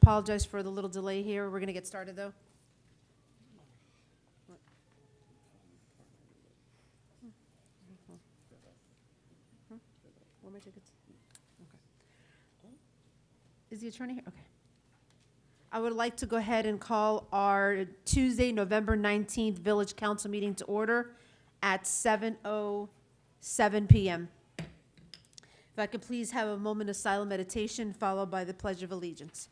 apologize for the little delay here. We're going to get started, though. Where are my tickets? Okay. Is the attorney here? Okay. I would like to go ahead and call our Tuesday, November 19th Village Council meeting to order at 7:07 p.m. If I could please have a moment of silent meditation followed by the Pledge of Allegiance.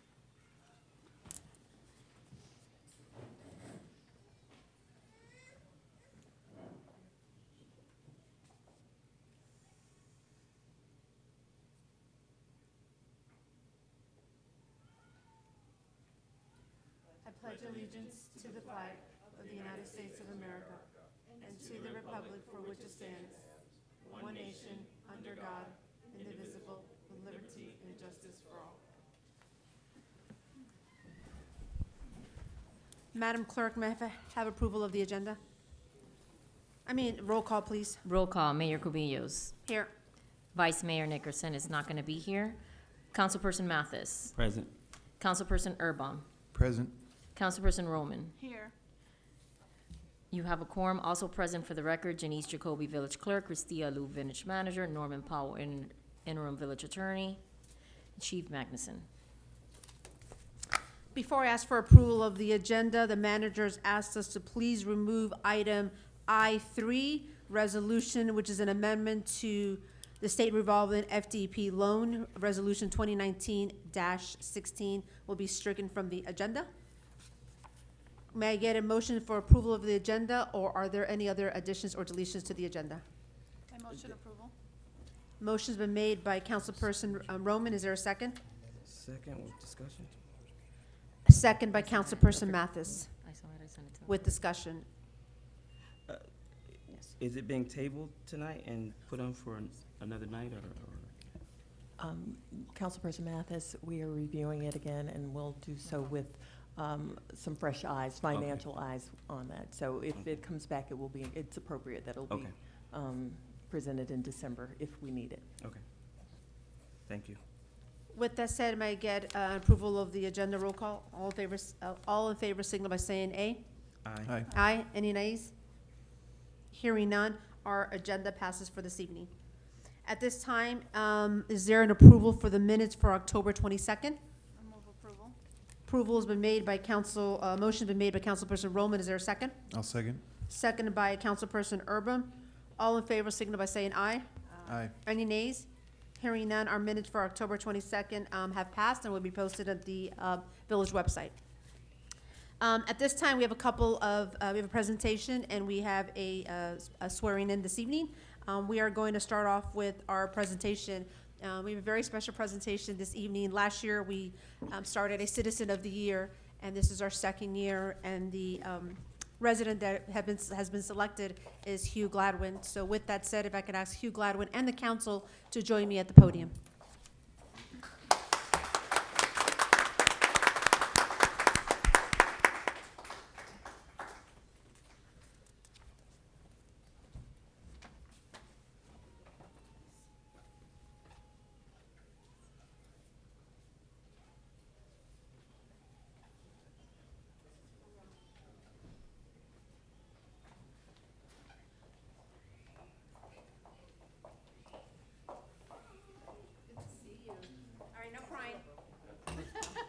I pledge allegiance to the flag of the United States of America and to the republic for which it stands, one nation, under God, indivisible, with liberty and justice for all. Madam Clerk, may I have approval of the agenda? Roll call, please. Roll call, Mayor Cubillos. Here. Vice Mayor Nickerson is not going to be here. Councilperson Mathis. Present. Councilperson Urbom. Present. Councilperson Roman. Here. You have a quorum. Also present for the record, Janice Jacoby, Village Clerk, Christia Lou, Village Manager, Norman Powell, Interim Village Attorney, Chief Magnuson. Before I ask for approval of the agenda, the managers asked us to please remove item I3, resolution, which is an amendment to the state revolving FDP loan. Resolution 2019-16 will be stricken from the agenda. May I get a motion for approval of the agenda, or are there any other additions or deletions to the agenda? I motion approval. Motion's been made by Councilperson Roman. Is there a second? Second with discussion. A second by Councilperson Mathis, I saw it, I sent it to him. with discussion. Is it being tabled tonight and put on for another night or? Councilperson Mathis, we are reviewing it again, and we'll do so with some fresh eyes, financial eyes on that. So if it comes back, it's appropriate that it'll be Okay. presented in December if we need it. Okay. Thank you. With that said, may I get approval of the agenda roll call? All in favor signal by saying aye. Aye. Aye. Any nays? Hearing none, our agenda passes for this evening. At this time, is there an approval for the minutes for October 22nd? I move approval. Approval has been made by motion been made by Councilperson Roman. Is there a second? I'll second. Seconded by Councilperson Urbom. All in favor signal by saying aye. Aye. Any nays? Hearing none, our minutes for October 22nd have passed and will be posted at the village website. At this time, we have we have a presentation and we have a swearing in this evening. We are going to start off with our presentation. We have a very special presentation this evening. Last year, we started a Citizen of the Year, and this is our second year, and the resident that has been selected is Hugh Gladwin. So with that said, if I could ask Hugh Gladwin and the council to join me at the podium.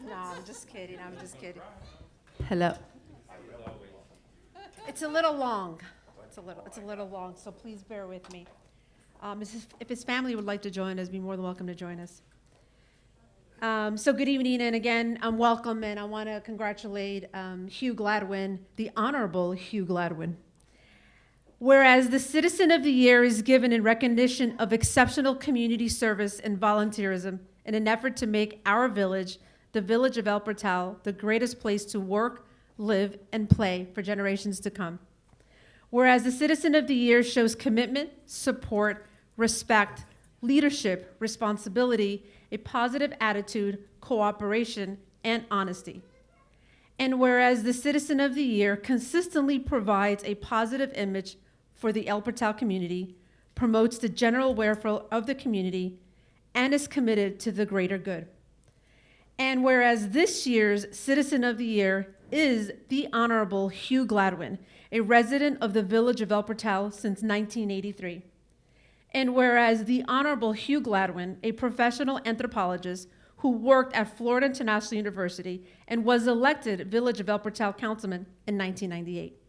No, I'm just kidding, Hello. It's a little long. It's a little long, so please bear with me. If his family would like to join us, be more than welcome to join us. So good evening, and again, welcome, and I want to congratulate Hugh Gladwin, the Honorable Hugh Gladwin. Whereas the Citizen of the Year is given in recognition of exceptional community service and volunteerism in an effort to make our village, the village of El Portal, the greatest place to work, live, and play for generations to come. Whereas the Citizen of the Year shows commitment, support, respect, leadership, responsibility, a positive attitude, cooperation, and honesty. And whereas the Citizen of the Year consistently provides a positive image for the El Portal community, promotes the general welfare of the community, and is committed to the greater good. And whereas this year's Citizen of the Year is the Honorable Hugh Gladwin, a resident of the village of El Portal since 1983. And whereas the Honorable Hugh Gladwin, a professional anthropologist who worked at Florida International University and was elected Village of El Portal councilman in 1998.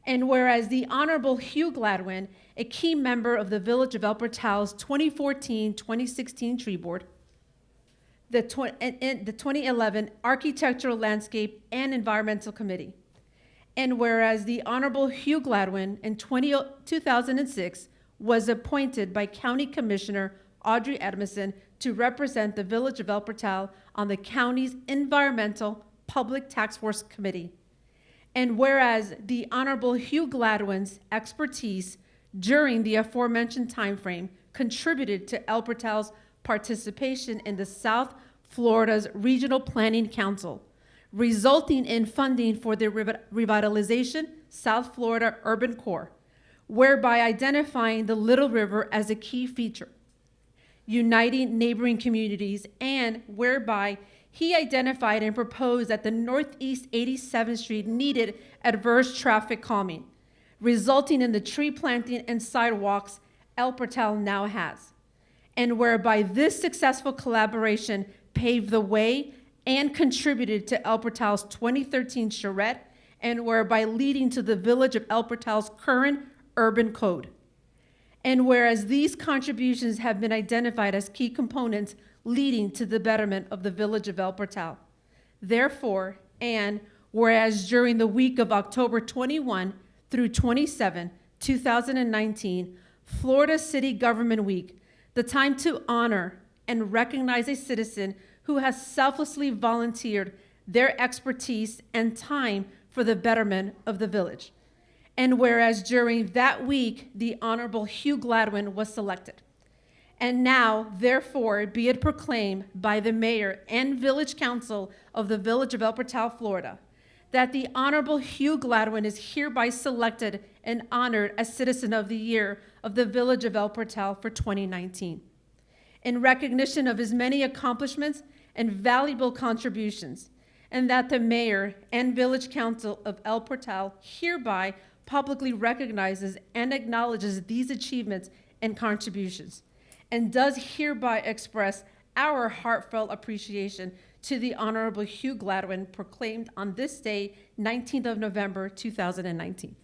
And whereas the Honorable Hugh Gladwin, a key member of the Village of El Portal's 2014-2016 tree board, the 2011 Architectural Landscape and Environmental Committee. And whereas the Honorable Hugh Gladwin in 2006 was appointed by County Commissioner Audrey Edmondson to represent the Village of El Portal on the county's Environmental Public Task Force Committee. And whereas the Honorable Hugh Gladwin's expertise during the aforementioned timeframe contributed to El Portal's participation in the South Florida's Regional Planning Council, resulting in funding for the revitalization South Florida Urban Core, whereby identifying the Little River as a key feature, uniting neighboring communities, and whereby he identified and proposed that the Northeast 87th Street needed adverse traffic calming, resulting in the tree planting and sidewalks El Portal now has, and whereby this successful collaboration paved the way and contributed to El Portal's 2013 charrette, and whereby leading to the Village of El Portal's current urban code. And whereas these contributions have been identified as key components leading to the betterment of the Village of El Portal. Therefore, and whereas during the week of October 21 through 27, 2019, Florida City Government Week, the time to honor and recognize a citizen who has selflessly volunteered their expertise and time for the betterment of the village. And whereas during that week, the Honorable Hugh Gladwin was selected. And now, therefore, be it proclaimed by the mayor and village council of the Village of El Portal, Florida, that the Honorable Hugh Gladwin is hereby selected and honored as Citizen of the Year of the Village of El Portal for 2019. In recognition of his many accomplishments and valuable contributions, and that the mayor and village council of El Portal hereby publicly recognizes and acknowledges these achievements and contributions, and does hereby express our heartfelt appreciation to the Honorable Hugh Gladwin, proclaimed on this day, 19th of November, 2019.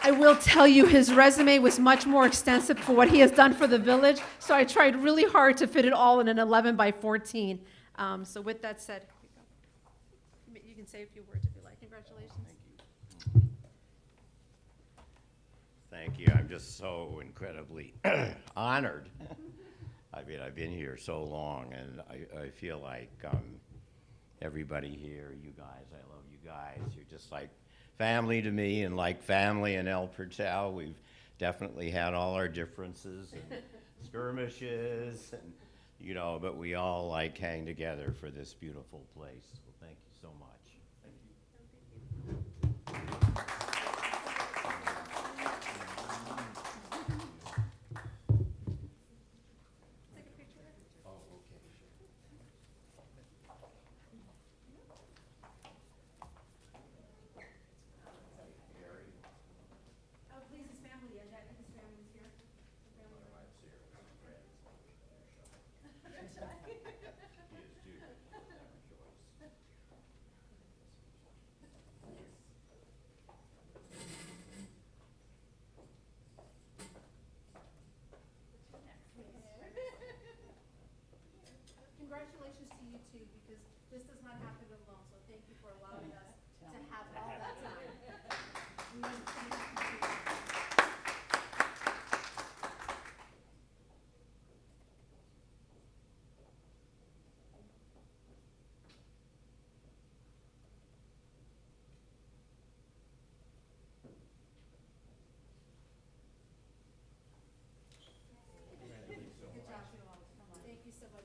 I will tell you, his resume was much more extensive for what he has done for the village, so I tried really hard to fit it all in an 11 by 14. So with that said, you can say a few words if you like. Congratulations. Thank you. I'm just so incredibly honored. I mean, I've been here so long, and I feel like everybody here, you guys, I love you guys. You're just like family to me, and like family in El Portal. We've definitely had all our differences and skirmishes, and but we all like hang together for this beautiful place. So thank you so much. Thank you. Please, his family, his family's here. Congratulations to you too, because this does not happen alone, so thank you for allowing us to have all that time. Good job, you all. Thank you so much.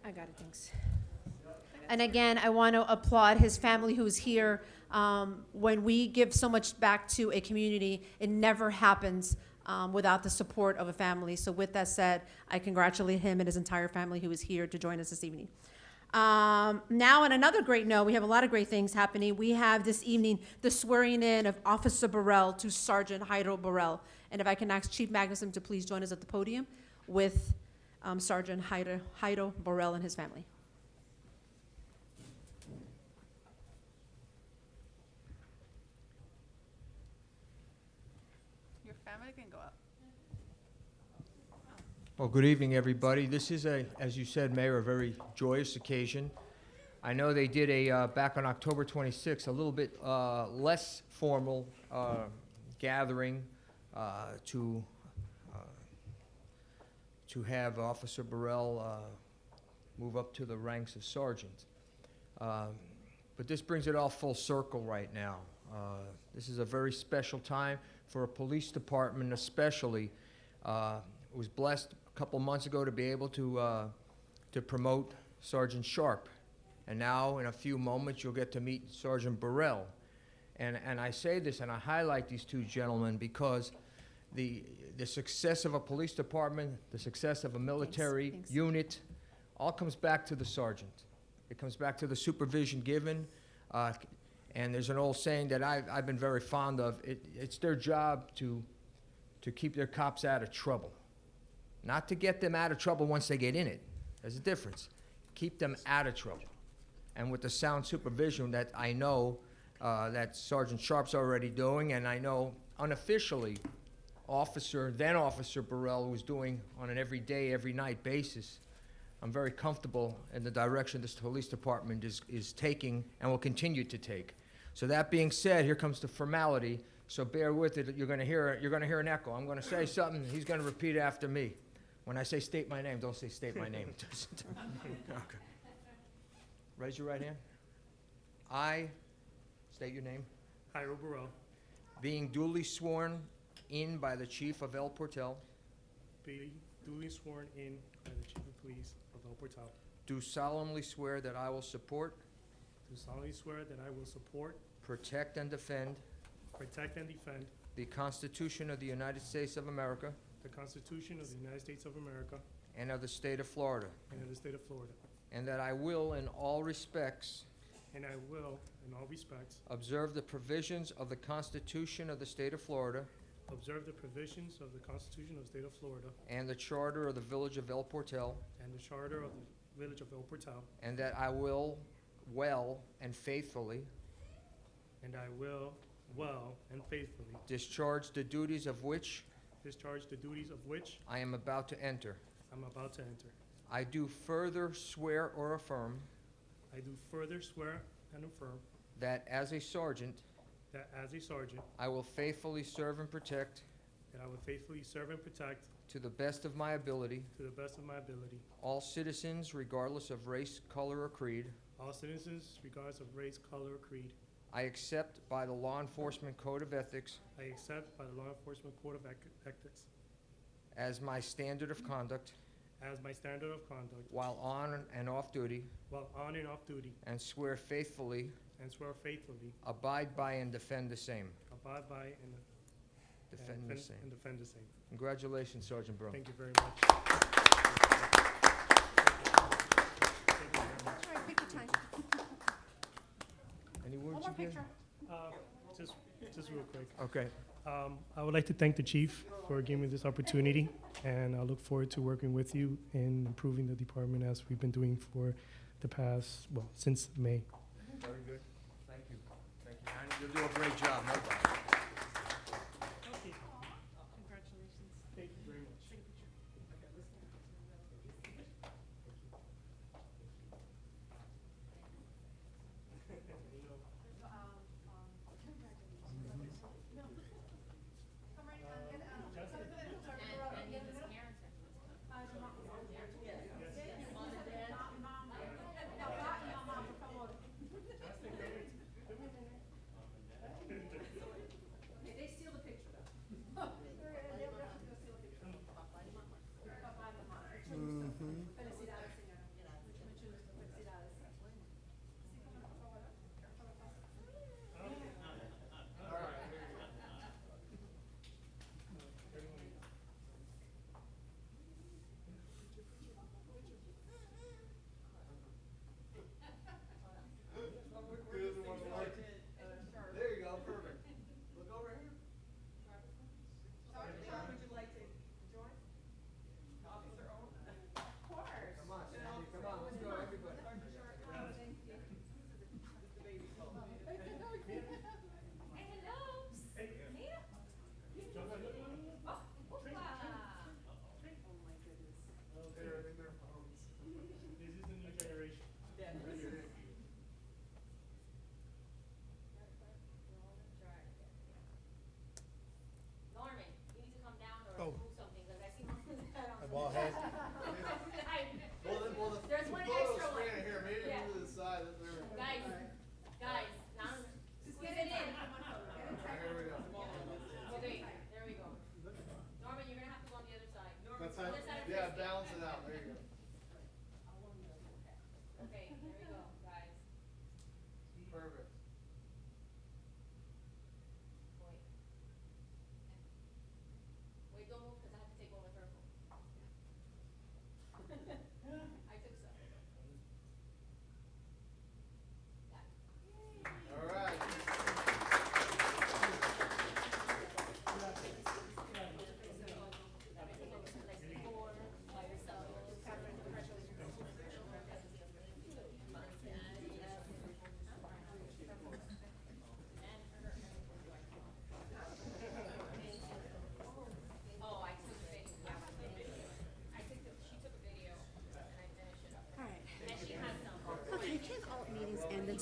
I got it, thanks. And again, I want to applaud his family who's here. When we give so much back to a community, it never happens without the support of a family. So with that said, I congratulate him and his entire family who is here to join us this evening. Now, on another great note, we have a lot of great things happening. We have this evening the swearing in of Officer Burrell to Sergeant Hydo Burrell. And if I can ask Chief Magnuson to please join us at the podium with Sergeant Hydo Burrell and his family. Your family can go up. Well, good evening, everybody. This is as you said, Mayor, a very joyous occasion. I know they did back on October 26th, a little bit less formal gathering to have Officer Burrell move up to the ranks of sergeant. But this brings it all full circle right now. This is a very special time for a police department especially. Was blessed a couple months ago to be able to promote Sergeant Sharp. And now, in a few moments, you'll get to meet Sergeant Burrell. And I say this and I highlight these two gentlemen because the success of a police department, the success of a military Thanks. unit, all comes back to the sergeant. It comes back to the supervision given. And there's an old saying that I've been very fond of. It's their job to keep their cops out of trouble. Not to get them out of trouble once they get in it. There's a difference. Keep them out of trouble. And with the sound supervision that I know that Sergeant Sharp's already doing, and I know unofficially then Officer Burrell was doing on an every day, every night basis, I'm very comfortable in the direction this police department is taking and will continue to take. So that being said, here comes the formality. So bear with it. You're going to hear an echo. I'm going to say something. He's going to repeat after me. When I say state my name, don't say state my name. Okay. Raise your right hand. I state your name. Hyro Burrell, Being duly sworn in by the Chief of El Portel, being duly sworn in by the Chief of Police of El Portal, do solemnly swear that I will support, do solemnly swear that I will support, protect, and defend protect, and defend the Constitution of the United States of America the Constitution of the United States of America and of the state of Florida, and of the state of Florida, and that I will, in all respects, and I will, in all respects, observe the provisions of the Constitution of the state of Florida observe the provisions of the Constitution of the state of Florida and the Charter of the Village of El Portel, and the Charter of the Village of El Portal, and that I will well and faithfully and I will well and faithfully discharge the duties of which discharge the duties of which I am about to enter. I'm about to enter. I do further swear or affirm I do further swear and affirm that as a sergeant, that as a sergeant, I will faithfully serve and protect, that I will faithfully serve and protect, to the best of my ability, to the best of my ability, all citizens regardless of race, color, or creed. all citizens, regardless of race, color, or creed. I accept by the Law Enforcement Code of Ethics I accept by the Law Enforcement Code of Ethics as my standard of conduct as my standard of conduct while on and off duty, while on and off duty, and swear faithfully, and swear faithfully, abide by, and defend the same. abide by, and Defend the same. and defend the same. Congratulations, Sergeant Burrell. Thank you very much. Thank you very much. All right, pick your time. Any words One more you give? picture. Just real quick. Okay. I would like to thank the chief for giving me this opportunity, and I look forward to working with you in improving the department as we've been doing for the past, well, since May. Very good. Thank you. Thank you. And you'll do a great job, no doubt. Congratulations. Thank you very much.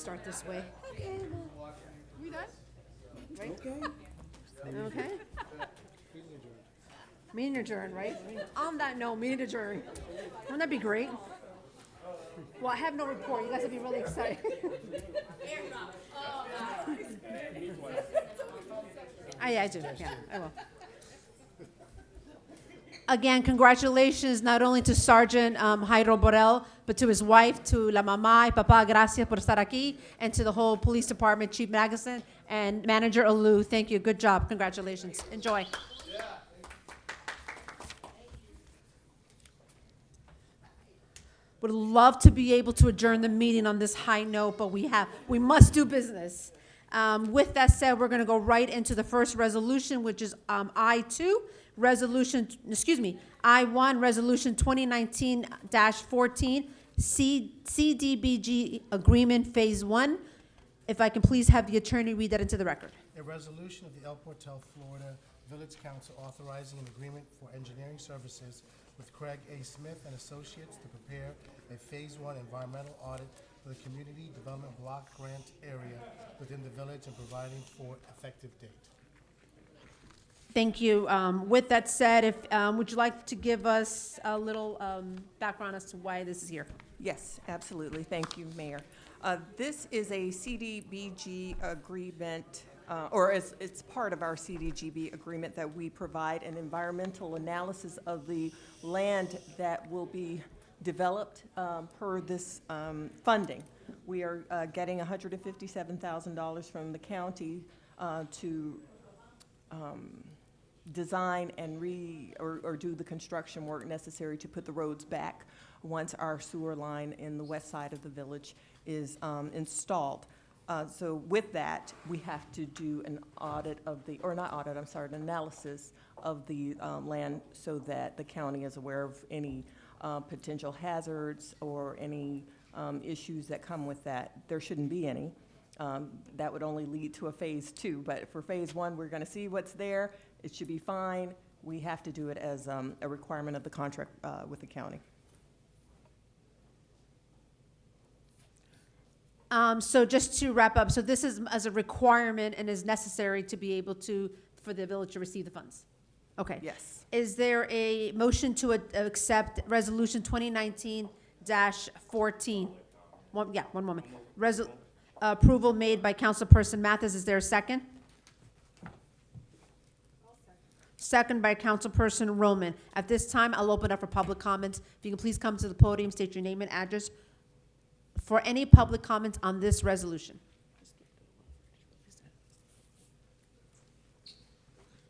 start this way. We done? Okay. Meeting adjourned, right? On that note, meeting adjourned. Wouldn't that be great? Well, I have no report. You guys will be really excited. Yeah, I do. Yeah, I will. Again, congratulations not only to Sergeant Jairo Borel, but to his wife, to la mamá y papá, gracias por estar aquí, and to the whole police department, Chief Magnuson and Manager Alu. Thank you. Good job. Congratulations. Enjoy. Would love to be able to adjourn the meeting on this high note, but we must do business. With that said, we're going to go right into the first resolution, which is I-1, Resolution 2019-14, CDBG Agreement Phase 1. If I can please have the attorney read that into the record. A resolution of the El Portal, Florida Village Council authorizing an agreement for engineering services with Craig A. Smith and Associates to prepare a Phase 1 environmental audit for the Community Development Block Grant area within the village and providing for effective date. Thank you. With that said, would you like to give us a little background as to why this is here? Yes, absolutely. Thank you, Mayor. This is a CDBG agreement, or it's part of our CDGB agreement that we provide an environmental analysis of the land that will be developed per this funding. We are getting $157,000 from the county to design and or do the construction work necessary to put the roads back once our sewer line in the west side of the village is installed. So with that, we have to do an audit of the, or not audit, I'm sorry, an analysis of the land so that the county is aware of any potential hazards or any issues that come with that. There shouldn't be any. That would only lead to a Phase 2, but for Phase 1, we're gonna see what's there. It should be fine. We have to do it as a requirement of the contract with the county. So just to wrap up, so this is as a requirement and is necessary to be able to, for the village to receive the funds? Okay. Yes. Is there a motion to accept Resolution 2019-14? One moment. Approval made by Councilperson Mathis. Is there a second? Second by Councilperson Roman. At this time, I'll open up for public comments. If you can please come to the podium, state your name and address for any public comments on this resolution.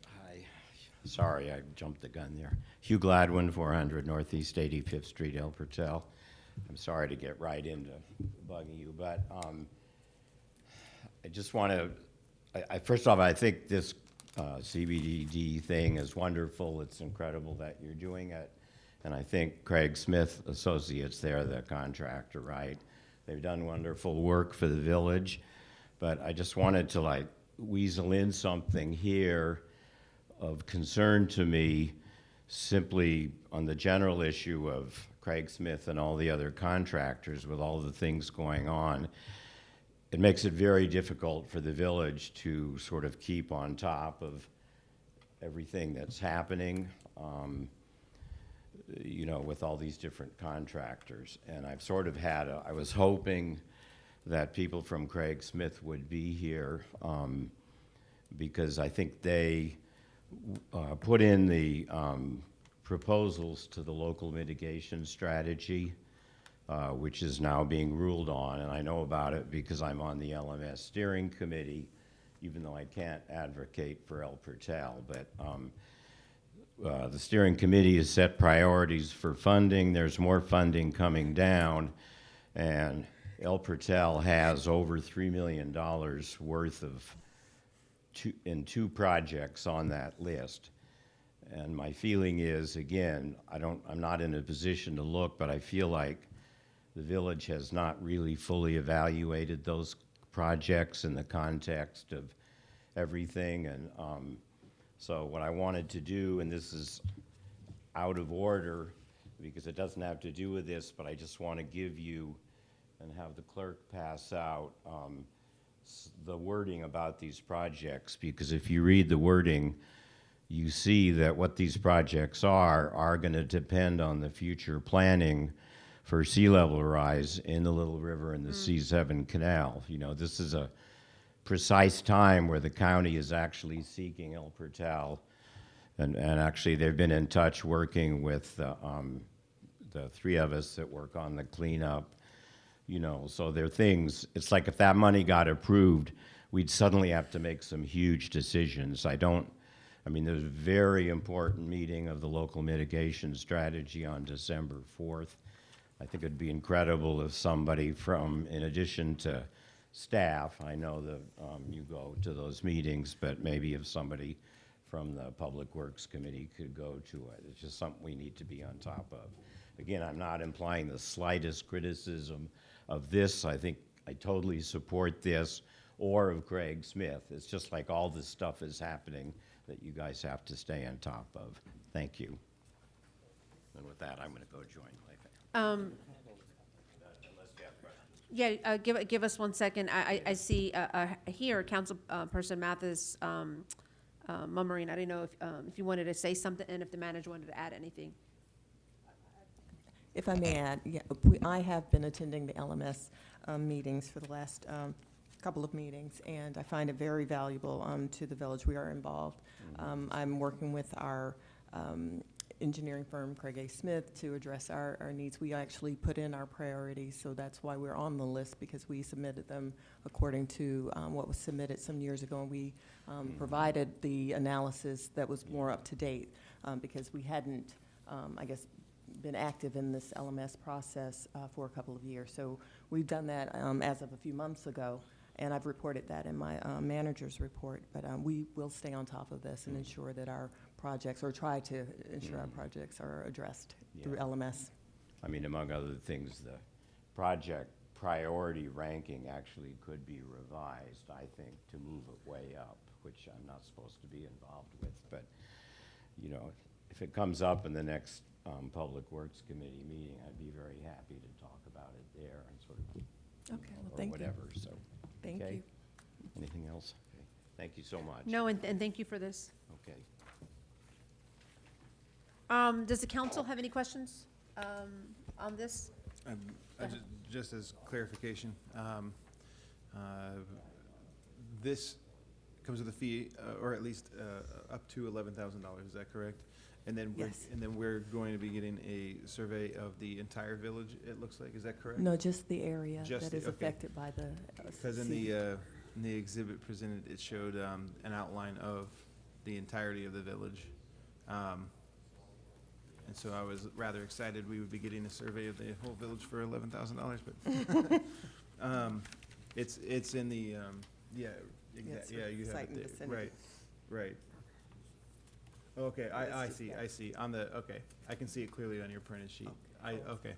Hi. Sorry, I jumped the gun there. Hugh Gladwin, 400 Northeast 85th Street, El Portal. I'm sorry to get right into bugging you, but I just want to, first off, I think this CBDD thing is wonderful. It's incredible that you're doing it. And I think Craig Smith Associates, they're the contractor, right? They've done wonderful work for the village. But I just wanted to weasel in something here of concern to me, simply on the general issue of Craig Smith and all the other contractors with all the things going on. It makes it very difficult for the village to sort of keep on top of everything that's happening, with all these different contractors. And I've sort of I was hoping that people from Craig Smith would be here because I think they put in the proposals to the local mitigation strategy, which is now being ruled on, and I know about it because I'm on the LMS steering committee, even though I can't advocate for El Portal. But the steering committee has set priorities for funding. There's more funding coming down, and El Portal has over $3 million worth of in two projects on that list. And my feeling is, again, I'm not in a position to look, but I feel like the village has not really fully evaluated those projects in the context of everything. And so what I wanted to do, and this is out of order because it doesn't have to do with this, but I just want to give you and have the clerk pass out the wording about these projects, because if you read the wording, you see that what these projects are going to depend on the future planning for sea level rise in the Little River and the C7 Canal. You know, this is a precise time where the county is actually seeking El Portal, and actually they've been in touch working with the three of us that work on the cleanup. You know, so there are things, it's like if that money got approved, we'd suddenly have to make some huge decisions. I mean, there's a very important meeting of the local mitigation strategy on December 4th. I think it'd be incredible if somebody from, in addition to staff, I know that you go to those meetings, but maybe if somebody from the Public Works Committee could go to it. It's just something we need to be on top of. Again, I'm not implying the slightest criticism of this. I think I totally support this, or of Craig Smith. It's just like all this stuff is happening that you guys have to stay on top of. Thank you. And with that, I'm going to go join my family. Yeah, give us 1 second. I see here, Councilperson Mathis murmuring. I didn't know if you wanted to say something and if the manager wanted to add anything. If I may add, yeah, I have been attending the LMS meetings for the last couple of meetings, and I find it very valuable to the village. We are involved. I'm working with our engineering firm, Craig A. Smith, to address our needs. We actually put in our priorities, so that's why we're on the list, because we submitted them according to what was submitted some years ago, and we provided the analysis that was more up to date, because we hadn't, I guess, been active in this LMS process for a couple of years. So we've done that as of a few months ago, and I've reported that in my manager's report. But we will stay on top of this and ensure that our projects, or try to ensure our projects are addressed through LMS. I mean, among other things, the project priority ranking actually could be revised, I think, to move it way up, which I'm not supposed to be involved with. But, you know, if it comes up in the next Public Works Committee meeting, I'd be very happy to talk about it there and sort of, Okay, well, or thank you. whatever, so. Thank okay. you. Anything else? Okay. Thank you so much. No, and thank you for this. Okay. Does the council have any questions on this? Just as clarification, this comes with a fee, or at least up to $11,000, is that correct? And then Yes. we're going to be getting a survey of the entire village, it looks like, is that correct? No, just the area Just that is the- okay. affected by the Because in the exhibit presented, it showed an outline of the entirety of the village. And so I was rather excited we would be getting a survey of the whole village for $11,000, but it's in the, yeah, Yes, yeah, you have site it and there, vicinity. right. Okay, I Yes, see, yeah. I see, okay, I can see it clearly on your printed sheet. Okay,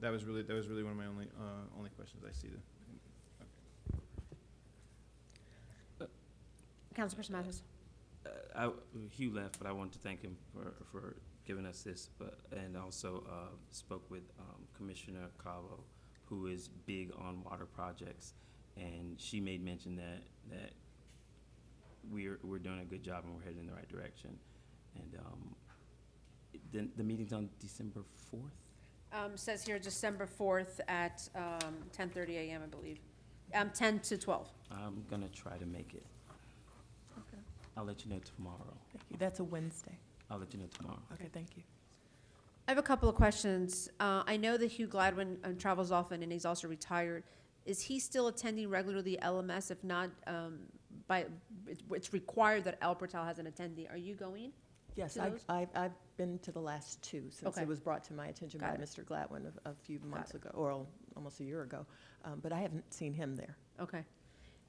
that was really one of my only questions, I see the. Councilperson Mathis? Hugh left, but I wanted to thank him for giving us this, and also spoke with Commissioner Cavo, who is big on water projects, and she made mention that we're doing a good job and we're heading in the right direction. And the meeting's on December 4th? Says here December 4th at 10:30 a.m., I believe. 10 to 12. I'm gonna try to make it. Okay. I'll let you know tomorrow. Thank you. That's a Wednesday. I'll let you know tomorrow. Okay, thank you. I have a couple of questions. I know that Hugh Gladwin travels often and he's also retired. Is he still attending regularly LMS? If not, it's required that El Portal has an attendee. Are you going? Yes, to those? I've been to the last two, since Okay. it was brought to my attention by Got it. Mr. Gladwin a few months it. ago, or almost a year ago, but I haven't seen him there. Okay.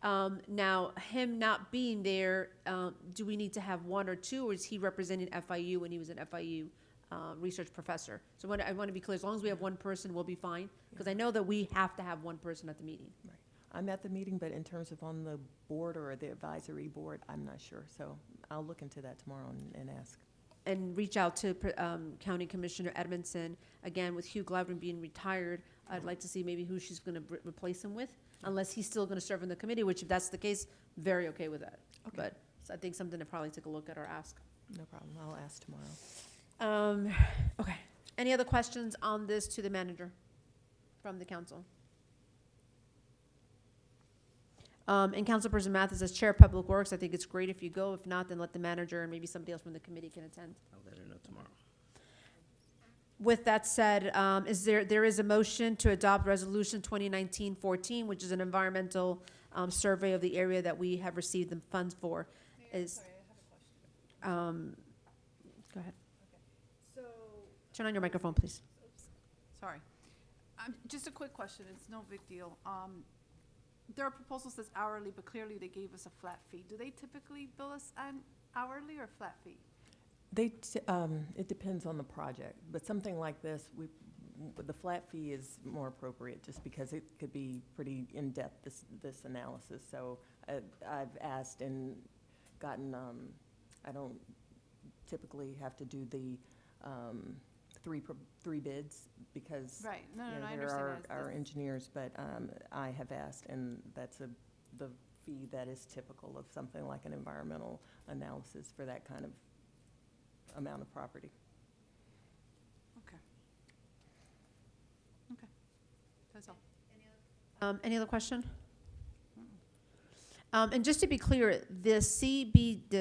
Now, him not being there, do we need to have one or two, or is he representing FIU when he was an FIU research professor? So I want to be clear, as long as we have one person, we'll be fine, because I know that we have to have one person at the meeting. Right. I'm at the meeting, but in terms of on the board or the advisory board, I'm not sure. So I'll look into that tomorrow and ask. And reach out to County Commissioner Edmondson, again, with Hugh Gladwin being retired. I'd like to see maybe who she's gonna replace him with, unless he's still gonna serve in the committee, which if that's the case, very okay with that. Okay. But, so I think something to probably take a look at or ask. No problem, I'll ask tomorrow. Okay. Any other questions on this to the manager from the council? And Councilperson Mathis, as Chair of Public Works, I think it's great if you go. If not, then let the manager and maybe somebody else from the committee can attend. I'll let her know tomorrow. With that said, there is a motion to adopt Resolution 2019-14, which is an environmental survey of the area that we have received the funds for. Is, go ahead. So, Turn on your microphone, please. sorry. Just a quick question, it's no big deal. Their proposal says hourly, but clearly they gave us a flat fee. Do they typically bill us an hourly or flat fee? It depends on the project, but something like this, the flat fee is more appropriate, just because it could be pretty in-depth, this analysis. So I've asked and gotten, I don't typically have to do the three bids, because Right, no, you know, I there understand. are engineers, but I have asked, and that's the fee that is typical of something like an environmental analysis for that kind of amount of property. Okay. Okay, that's all. Any other question? And just to be clear, the CDBG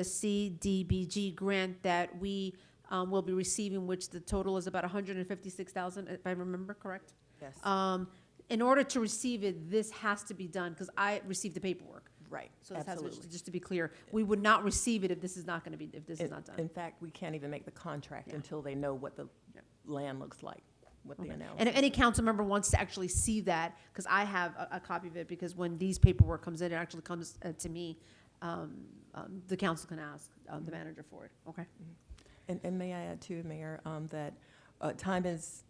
grant that we will be receiving, which the total is about 156,000, if I remember correct? Yes, In order to receive it, this has to be done, because I received the paperwork. right, So this has to, absolutely. just to be clear, we would not receive it if this is not gonna be, if this is not done. In fact, we can't even make the contract Yeah. until they know what the Yeah. land looks like, what the Okay. analysis. And if any council member wants to actually see that, because I have a copy of it, because when these paperwork comes in, it actually comes to me, the council can ask the manager for it, okay? And may I add too, Mayor, that time is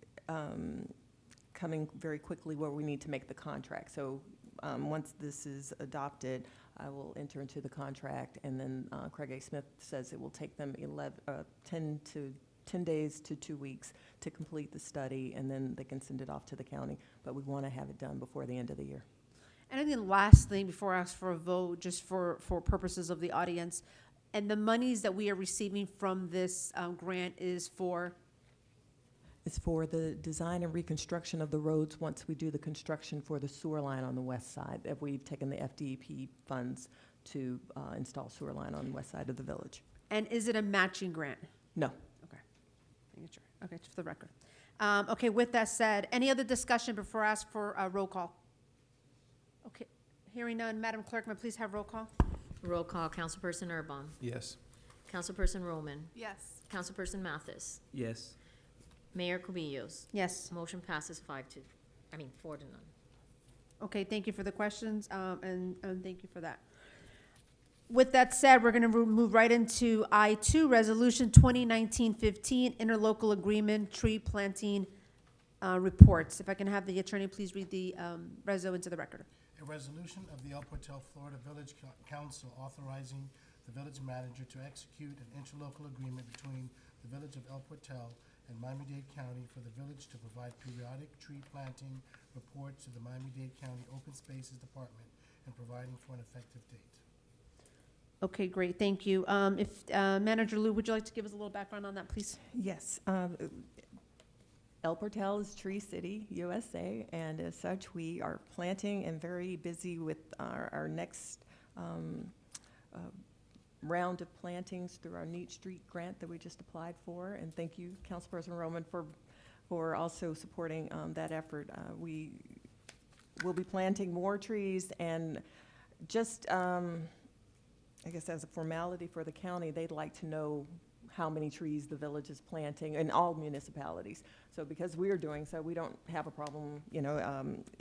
coming very quickly where we need to make the contract. So once this is adopted, I will enter into the contract, and then Craig A. Smith says it will take them 10 days to 2 weeks to complete the study, and then they can send it off to the county. But we want to have it done before the end of the year. And I think the last thing, before I ask for a vote, just for purposes of the audience, and the monies that we are receiving from this grant is for, It's for the design and reconstruction of the roads once we do the construction for the sewer line on the west side. That we've taken the FDEP funds to install sewer line on the west side of the village. and is it a matching grant? No. Okay, making sure, okay, just for the record. Okay, with that said, any other discussion before I ask for a roll call? Okay, hearing none, Madam Clerk, may I please have roll call? Roll call, Councilperson Urban. Yes. Councilperson Roman. Yes. Councilperson Mathis. Yes. Mayor Cubillos. Yes. Motion passes 4 to none. Okay, thank you for the questions, and thank you for that. With that said, we're gonna move right into I-2, Resolution 2019-15, Interlocal Agreement, Tree Planting Reports. If I can have the attorney please read the reso into the record. A resolution of the El Portal, Florida Village Council authorizing the village manager to execute an interlocal agreement between the village of El Portal and Miami-Dade County for the village to provide periodic tree planting reports to the Miami-Dade County Open Spaces Department and providing for an effective date. Okay, great, thank you. If, Manager Lou, would you like to give us a little background on that, please? Yes. El Portal is Tree City, USA, and as such, we are planting and very busy with our next round of plantings through our Neat Street grant that we just applied for. And thank you, Councilperson Roman, for also supporting that effort. We will be planting more trees, and just, I guess as a formality for the county, they'd like to know how many trees the village is planting in all municipalities. So because we are doing so, we don't have a problem,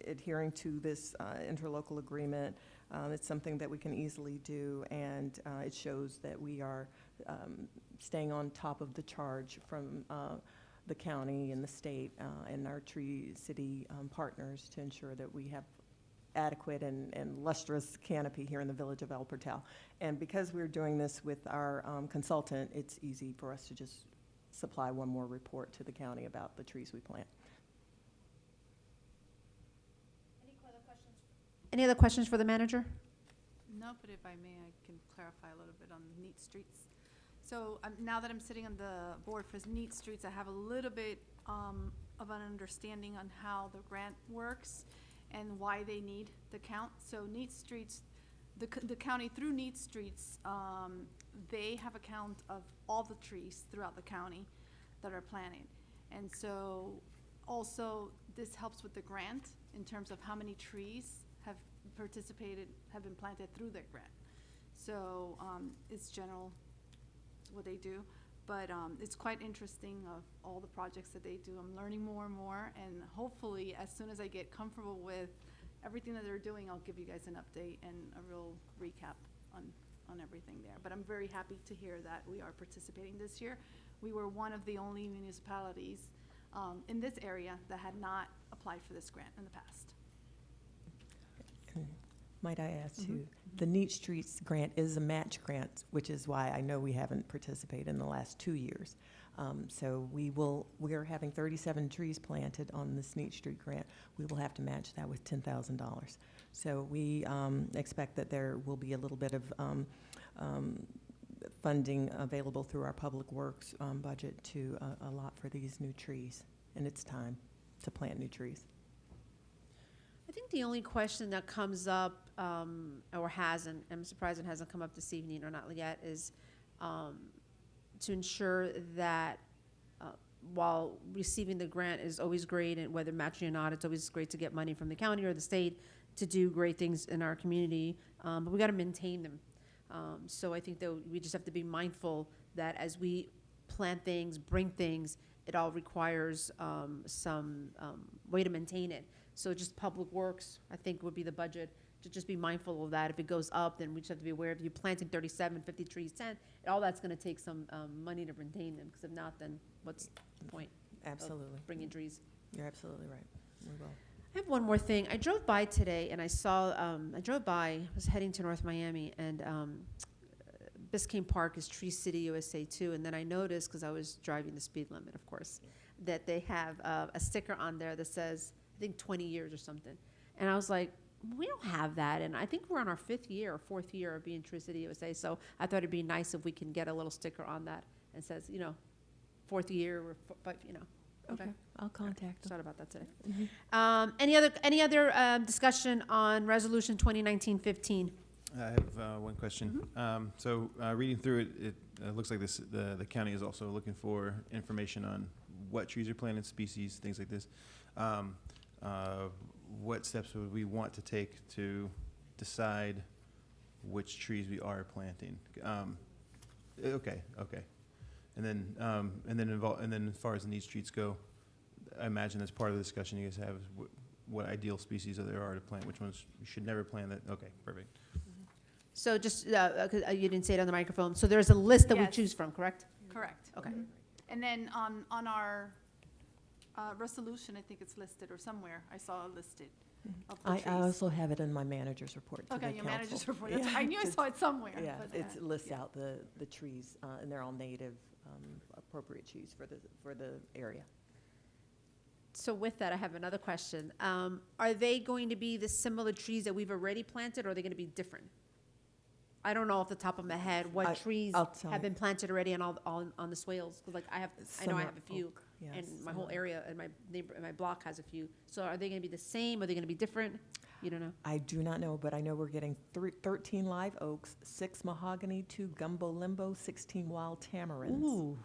adhering to this interlocal agreement. It's something that we can easily do, and it shows that we are staying on top of the charge from the county and the state and our Tree City partners to ensure that we have adequate and lustrous canopy here in the village of El Portal. And because we're doing this with our consultant, it's easy for us to just supply one more report to the county about the trees we plant. Any other questions for the manager? No, but if I may, I can clarify a little bit on Neat Streets. So now that I'm sitting on the board for Neat Streets, I have a little bit of an understanding on how the grant works and why they need the count. So Neat Streets, the county through Neat Streets, they have a count of all the trees throughout the county that are planted. And so also this helps with the grant in terms of how many trees have been planted through their grant. So it's general, it's what they do. But it's quite interesting of all the projects that they do. I'm learning more and more, and hopefully, as soon as I get comfortable with everything that they're doing, I'll give you guys an update and a real recap on everything there. But I'm very happy to hear that we are participating this year. We were one of the only municipalities in this area that had not applied for this grant in the past. Might I add too, the Neat Streets grant is a match grant, which is why I know we haven't participated in the last 2 years. So we are having 37 trees planted on this Neat Street grant. We will have to match that with $10,000. So we expect that there will be a little bit of funding available through our Public Works budget to allot for these new trees. And it's time to plant new trees. I think the only question that comes up, or hasn't, I'm surprised it hasn't come up this evening or not yet, is to ensure that while receiving the grant is always great, and whether matching or not, it's always great to get money from the county or the state to do great things in our community, but we got to maintain them. So I think that we just have to be mindful that as we plant things, bring things, it all requires some way to maintain it. So just Public Works, I think, would be the budget, to just be mindful of that. If it goes up, then we just have to be aware of you planting 37, 50 trees, 10, all that's gonna take some money to maintain them, because if not, then what's the point Absolutely. of bringing trees? You're absolutely right. We will. I have one more thing. I drove by today and I saw, I was heading to North Miami, and Biscayne Park is Tree City USA too, and then I noticed, because I was driving the speed limit, of course, that they have a sticker on there that says, I think 20 years or something. And I was like, we don't have that. And I think we're on our 5th year or 4th year of being Tree City USA. So I thought it'd be nice if we can get a little sticker on that and says, 4th year or, okay. I'll contact them. Sorry about that today. Any other discussion on Resolution 2019-15? I have one question. So reading through it, it looks like the county is also looking for information on what trees are planted, species, things like this. What steps would we want to take to decide which trees we are planting? Okay. And then as far as the Neat Streets go, I imagine that's part of the discussion you guys have, is what ideal species there are to plant, which ones you should never plant. That, okay, perfect. So just, 'cause you didn't say it on the microphone, so there's a list that we Yes. choose from, correct? Correct. Okay. And then on our resolution, I think it's listed, or somewhere, I saw it listed of the I trees. also have it in my manager's report to the Okay, council. your manager's report, that's, Yeah, I knew I saw it somewhere. Yeah, but, it lists out the trees, and they're all native, appropriate trees for the area. So with that, I have another question. Are they going to be the similar trees that we've already planted, or are they gonna be different? I don't know off the top of my head what trees I'll tell have you. been planted already on the swales, 'cause like I know Some I are have a few, oak, yes, and my some whole are- area, and my block has a few. So are they gonna be the same, are they gonna be different? You don't know? I do not know, but I know we're getting 13 live oaks, 6 mahogany, 2 gumbo limbo, 16 wild tamarins. Ooh,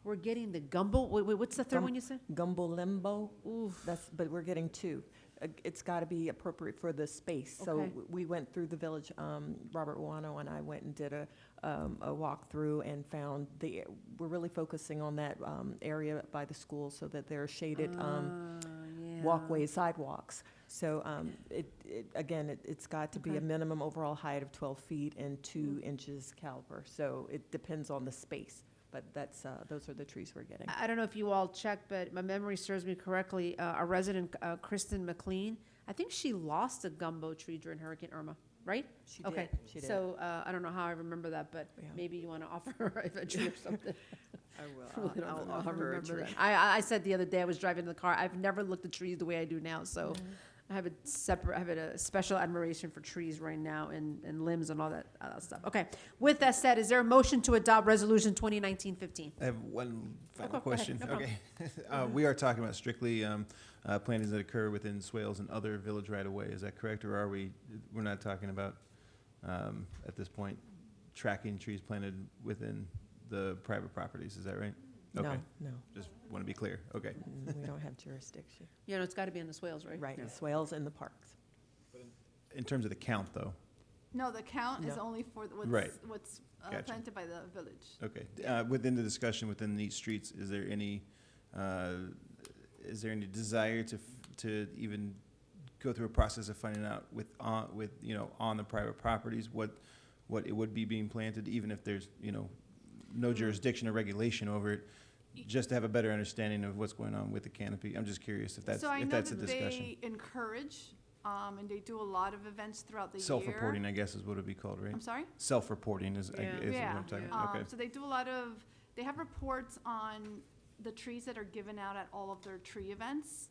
we're getting the gumbo, wait, what's the third Gum- one you said? Gumbo limbo, Ooh, but we're getting 2. It's got to be appropriate for the space. So Okay. we went through the village, Robert Wano and I went and did a walkthrough and found we're really focusing on that area by the school so that there are shaded yeah. walkways, sidewalks. So it's got to be Okay. a minimum overall height of 12 feet and 2 inches caliber. So it depends on the space, but those are the trees we're getting. I don't know if you all checked, but my memory serves me correctly. Our resident, Kristen McLean, I think she lost a gumbo tree during Hurricane Irma, right? She Okay, did. She did. so I don't know how I remember that, but Yeah. maybe you want to offer her a tree or something. I I will. really don't I'll know how I offer her a remember tree. that. I said the other day, I was driving in the car, I've never looked at trees the way I do now, so I have a special admiration for trees right now and limbs and all that stuff. Okay. With that said, is there a motion to adopt Resolution 2019-15? I have one final go ahead. question. No problem. Okay. We are talking about strictly plantings that occur within swales and other village right-of-way. Is that correct? Or we're not talking about, at this point, tracking trees planted within the private properties? Is that right? No, Okay. no, Just want to be clear. Okay. we don't have jurisdiction. You know, it's got to be in the swales, right? Right, Yeah. the swales and the parks. In terms of the count, though. No, the count is No. only for Right. what's Gotcha. planted by the village. Okay. Within the discussion within these streets, is there any desire to even go through a process of finding out on the private properties what it would be being planted, even if there's no jurisdiction or regulation over it, just to have a better understanding of what's going on with the canopy? I'm just curious if that's So I a know that discussion. they encourage, and they do a lot of events throughout the year. Self-reporting, I guess, is what it'd be called, right? I'm sorry? Self-reporting is what Yeah. I'm talking. Yeah. Okay. So they do they have reports on the trees that are given out at all of their tree events.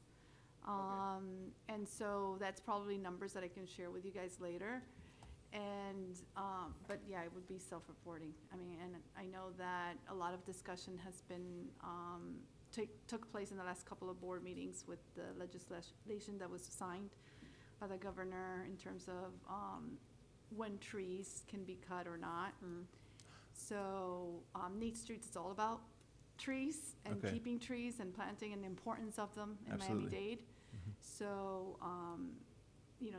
And so that's probably numbers that I can share with you guys later. But yeah, it would be self-reporting. I mean, and I know that a lot of discussion has been, took place in the last couple of board meetings with the legislation that was signed by the governor in terms of, when trees can be cut or not. So, Neat Streets is all about trees and Okay. keeping trees and planting and the importance of them in Absolutely. Miami-Dade. So,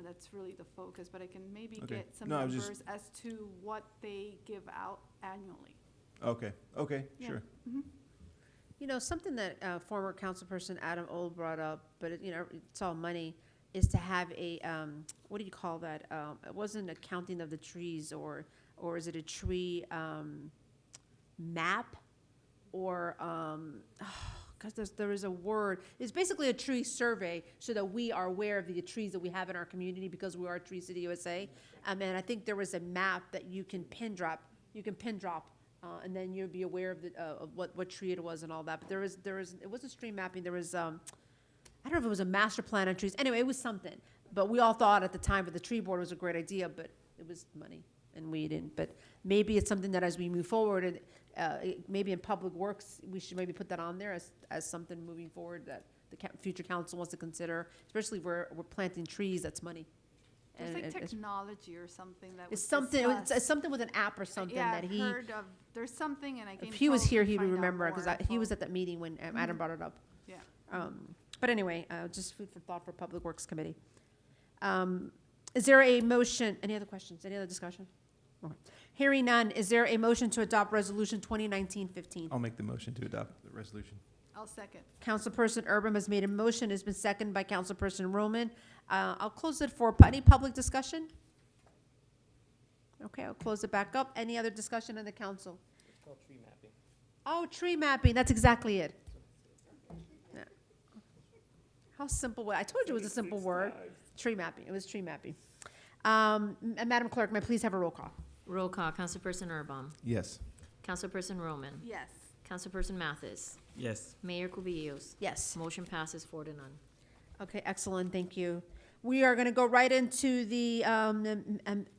that's really the focus, but I can maybe Okay. get some No, I was just- numbers as to what they give out annually. Okay. Yeah. Sure. You know, something that former councilperson Adam Old brought up, but it's all money, is to have a, what do you call that? It wasn't a counting of the trees, or is it a tree map? Or, because there is a word, it's basically a tree survey so that we are aware of the trees that we have in our community because we are Tree City USA. And I think there was a map that you can pin drop, and then you'll be aware of what tree it was and all that. But there was, it wasn't stream mapping, there was, I don't know if it was a master plan on trees. Anyway, it was something. But we all thought at the time that the tree board was a great idea, but it was money, and we didn't. But maybe it's something that as we move forward, and maybe in Public Works, we should maybe put that on there as something moving forward that the future council wants to consider, especially where we're planting trees, that's money. There's And like it's- technology or something that was It's something, discussed. it's something with an app or something Yeah, that I've he, heard of, there's something, and I can if he was here, probably he would find out remember, more because he info. was at that meeting when Adam brought it up. Yeah. But anyway, just food for thought for Public Works Committee. Is there a motion, any other questions, any other discussion? Okay. Hearing none, is there a motion to adopt Resolution 2019-15? I'll make the motion to adopt the resolution. I'll second. Councilperson Urban has made a motion, has been seconded by Councilperson Roman. I'll close it for any public discussion? Okay, I'll close it back up. Any other discussion in the council? It's called tree mapping. Oh, tree mapping, that's exactly it. Yeah. How simple, I told you it was a simple word. Tree mapping, it was tree mapping. Madam Clerk, may I please have a roll call? Roll call, Councilperson Urban. Yes. Councilperson Roman. Yes. Councilperson Mathis. Yes. Mayor Kubillos. Yes. Motion passes 4-0. Okay, excellent, thank you. We are going to go right into the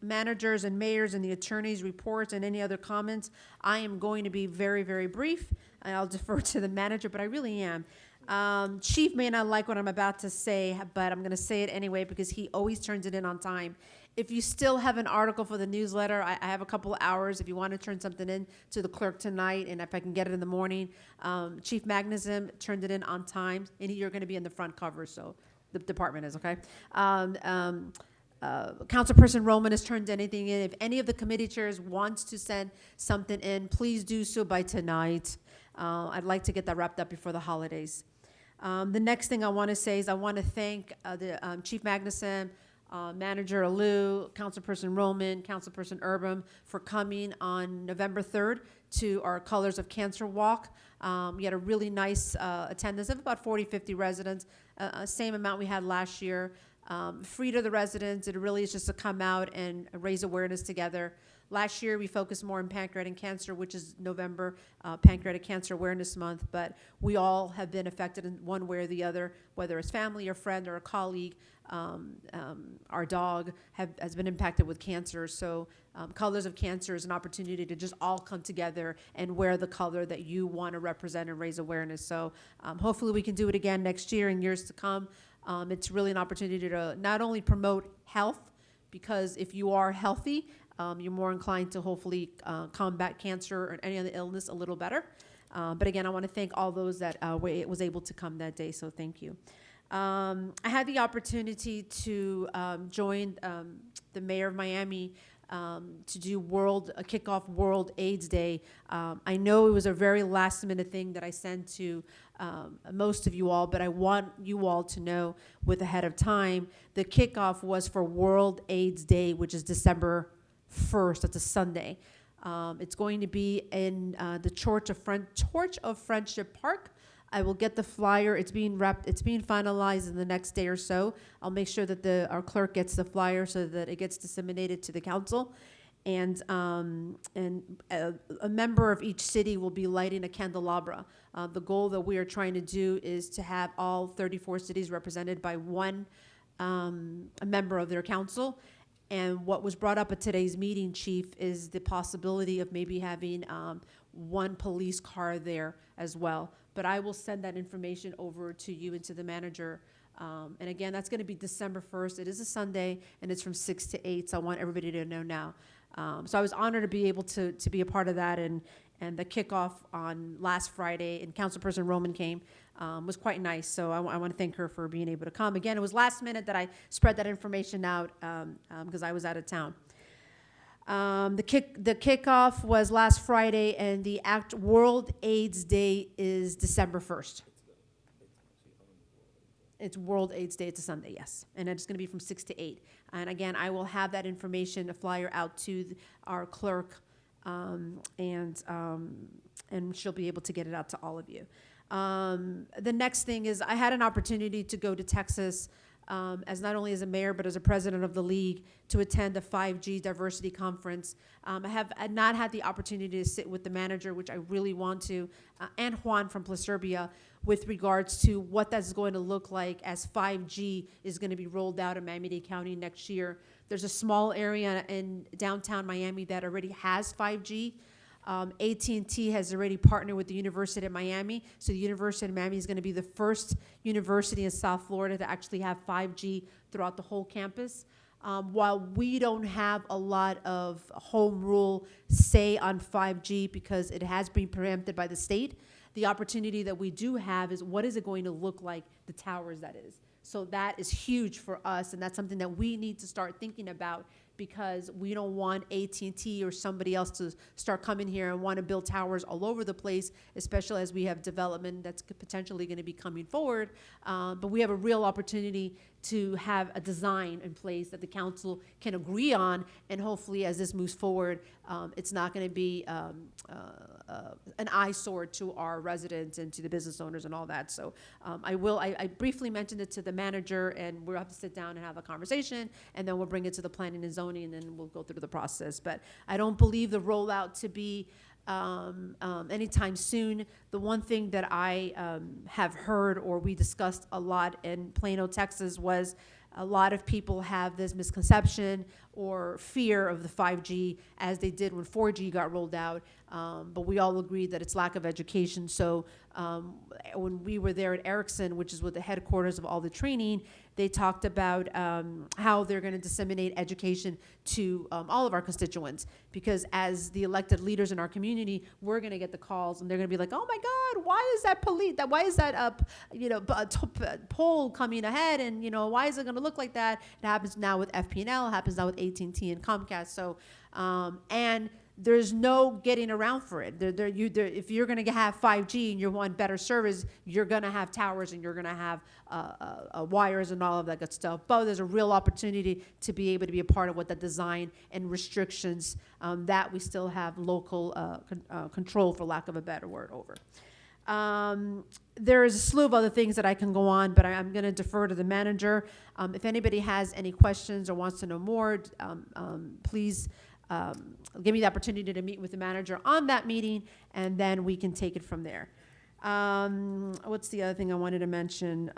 managers and mayors and the attorneys' reports and any other comments. I am going to be very, very brief, and I'll defer to the manager, but I really am. Chief may not like what I'm about to say, but I'm going to say it anyway because he always turns it in on time. If you still have an article for the newsletter, I have a couple of hours. If you want to turn something in to the clerk tonight, and if I can get it in the morning, Chief Magnuson turned it in on time, and you're going to be in the front cover, so the department is, okay? Councilperson Roman has turned anything in. If any of the committee chairs wants to send something in, please do so by tonight. I'd like to get that wrapped up before the holidays. The next thing I want to say is I want to thank the Chief Magnuson, Manager Alou, Councilperson Roman, Councilperson Urban for coming on November 3rd to our Colors of Cancer Walk. We had a really nice attendance of about 40, 50 residents, same amount we had last year. Free to the residents, it really is just to come out and raise awareness together. Last year, we focused more on pancreatic cancer, which is November, Pancreatic Cancer Awareness Month, but we all have been affected in one way or the other, whether it's family or friend or a colleague. our dog has been impacted with cancer. So Colors of Cancer is an opportunity to just all come together and wear the color that you want to represent and raise awareness. So hopefully we can do it again next year and years to come. It's really an opportunity to not only promote health, because if you are healthy, you're more inclined to hopefully combat cancer or any other illness a little better. But again, I want to thank all those that was able to come that day, so thank you. I had the opportunity to join the mayor of Miami to do kickoff World AIDS Day. I know it was a very last minute thing that I sent to most of you all, but I want you all to know with ahead of time, the kickoff was for World AIDS Day, which is December 1st. That's a Sunday. It's going to be in the Torch of Friendship Park. I will get the flyer. It's being finalized in the next day or so. I'll make sure that our clerk gets the flyer so that it gets disseminated to the council. And a member of each city will be lighting a candelabra. The goal that we are trying to do is to have all 34 cities represented by one a member of their council. And what was brought up at today's meeting, Chief, is the possibility of maybe having one police car there as well. But I will send that information over to you and to the manager. And again, that's going to be December 1st. It is a Sunday, and it's from 6 to 8, so I want everybody to know now. So I was honored to be able to be a part of that, and the kickoff on last Friday, and Councilperson Roman came, was quite nice. So I want to thank her for being able to come. Again, it was last minute that I spread that information out because I was out of town. The kickoff was last Friday, and the World AIDS Day is December 1st. It's World AIDS Day. It's a Sunday, yes. And it's going to be from 6 to 8. And again, I will have that information, a flyer out to our clerk, and she'll be able to get it out to all of you. The next thing is I had an opportunity to go to Texas as not only as a mayor, but as a president of the league, to attend a 5G diversity conference. I have not had the opportunity to sit with the manager, which I really want to, and Juan from Placerbia, with regards to what that's going to look like as 5G is going to be rolled out in Miami-Dade County next year. There's a small area in downtown Miami that already has 5G. AT&T has already partnered with the University of Miami. So the University of Miami is going to be the first university in South Florida to actually have 5G throughout the whole campus. While we don't have a lot of home rule say on 5G because it has been preempted by the state, the opportunity that we do have is what is it going to look like, the towers that is. So that is huge for us, and that's something that we need to start thinking about, because we don't want AT&T or somebody else to start coming here and want to build towers all over the place, especially as we have development that's potentially going to be coming forward. But we have a real opportunity to have a design in place that the council can agree on, and hopefully as this moves forward, it's not going to be an eyesore to our residents and to the business owners and all that. So I briefly mentioned it to the manager, and we'll have to sit down and have a conversation, and then we'll bring it to the planning and zoning, and then we'll go through the process. But I don't believe the rollout to be anytime soon. The one thing that I have heard, or we discussed a lot in Plano, Texas, was a lot of people have this misconception or fear of the 5G as they did when 4G got rolled out. But we all agreed that it's lack of education. So when we were there at Ericsson, which is with the headquarters of all the training, they talked about how they're going to disseminate education to all of our constituents, because as the elected leaders in our community, we're going to get the calls, and they're going to be like, "Oh my God, why is that why is that poll coming ahead, and why is it going to look like that?" It happens now with FP&L, it happens now with AT&T and Comcast. So and there's no getting around for it. If you're going to have 5G and you want better service, you're going to have towers and you're going to have wires and all of that good stuff. But there's a real opportunity to be able to be a part of what the design and restrictions that we still have local control, for lack of a better word, over. There's a slew of other things that I can go on, but I'm going to defer to the manager. If anybody has any questions or wants to know more, please give me the opportunity to meet with the manager on that meeting, and then we can take it from there. What's the other thing I wanted to mention?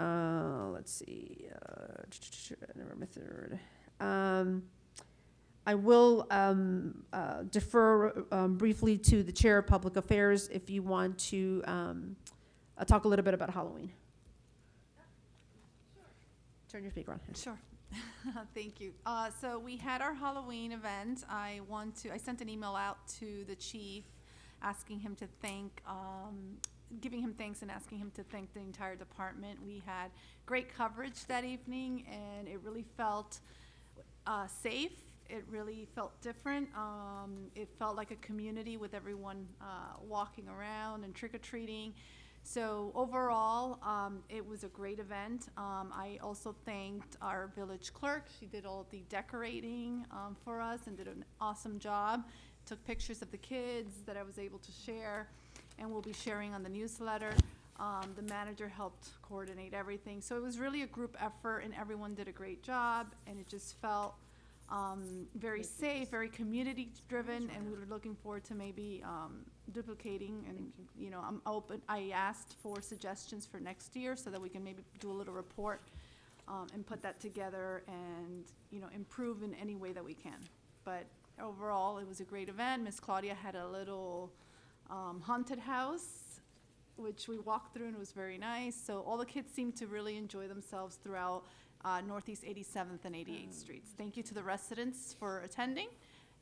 Let's see. November 3rd. I will defer briefly to the Chair of Public Affairs if you want to talk a little bit about Halloween. Turn your speaker on. Sure. Thank you. So we had our Halloween event. I sent an email out to the chief, asking him to thank, giving him thanks and asking him to thank the entire department. We had great coverage that evening, and it really felt safe. It really felt different. It felt like a community with everyone walking around and trick-or-treating. So overall, it was a great event. I also thanked our village clerk. She did all the decorating for us and did an awesome job. Took pictures of the kids that I was able to share, and we'll be sharing on the newsletter. The manager helped coordinate everything. So it was really a group effort, and everyone did a great job, and it just felt very safe, very community-driven, and we were looking forward to maybe duplicating, and, you know, I'm open. I asked for suggestions for next year so that we can maybe do a little report and put that together and, you know, improve in any way that we can. But overall, it was a great event. Miss Claudia had a little haunted house, which we walked through, and it was very nice. So all the kids seemed to really enjoy themselves throughout Northeast 87th and 88th Streets. Thank you to the residents for attending.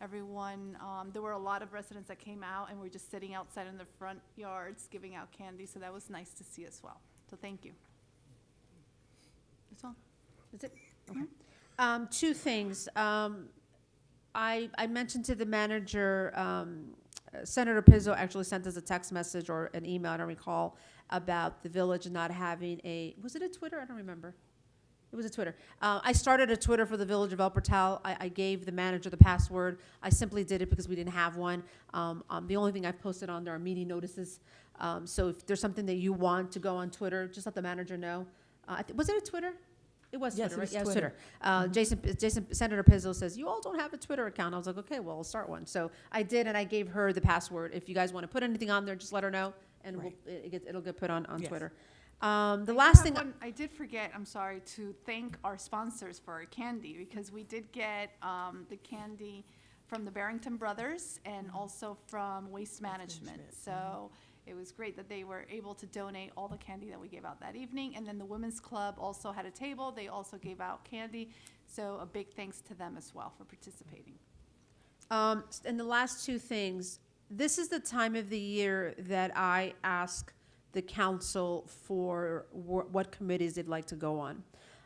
Everyone, there were a lot of residents that came out and were just sitting outside in the front yards giving out candy, so that was nice to see as well. So thank you. That's all. Is it? Okay. Two things. I mentioned to the manager, Senator Pizzo actually sent us a text message or an email, I don't recall, about the village not having was it a Twitter? I don't remember. It was a Twitter. I started a Twitter for the village of El Portal. I gave the manager the password. I simply did it because we didn't have one. The only thing I've posted on there are meeting notices. So if there's something that you want to go on Twitter, just let the manager know. Was it a Twitter? It was Yes, Twitter, it right? was Yeah, it was Twitter. Twitter. Jason, Senator Pizzo says, you all don't have a Twitter account. I was like, okay, well, I'll start one. So I did, and I gave her the password. If you guys want to put anything on there, just let her know, and Right. it'll get put on Yes. Twitter. The I last have thing, one- I did forget, I'm sorry, to thank our sponsors for our candy, because we did get the candy from the Barrington Brothers and also from Waste Management. So it was great that they were able to donate all the candy that we gave out that evening. And then the Women's Club also had a table. They also gave out candy. So a big thanks to them as well for participating. and the last two things, this is the time of the year that I ask the council for what committees they'd like to go on.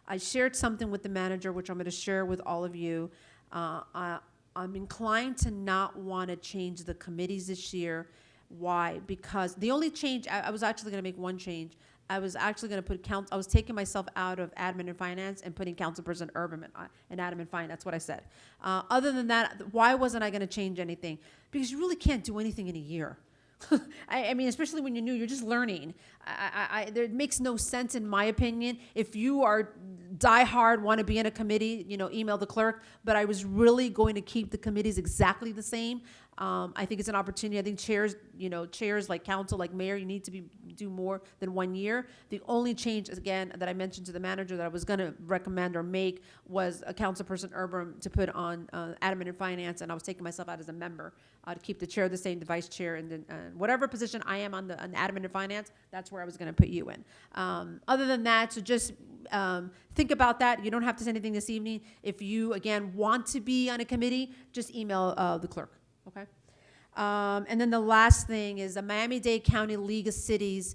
I shared something with the manager, which I'm going to share with all of you. I'm inclined to not want to change the committees this year. Why? Because the only change, I was actually going to make one change. I was actually going to put I was taking myself out of admin and finance and putting councilperson Urban and admin and finance. That's what I said. Other than that, why wasn't I going to change anything? Because you really can't do anything in a year. I mean, especially when you're new, you're just learning. It makes no sense, in my opinion. If you are diehard, want to be in a committee, email the clerk. But I was really going to keep the committees exactly the same. I think it's an opportunity. I think chairs like council, like mayor, you need to do more than 1 year. The only change, again, that I mentioned to the manager that I was going to recommend or make was a councilperson Urban to put on admin and finance, and I was taking myself out as a member to keep the chair the same, the vice chair, and then whatever position I am on admin and finance, that's where I was going to put you in. Other than that, so just think about that. You don't have to say anything this evening. If you, again, want to be on a committee, just email the clerk. Okay. And then the last thing is the Miami-Dade County League of Cities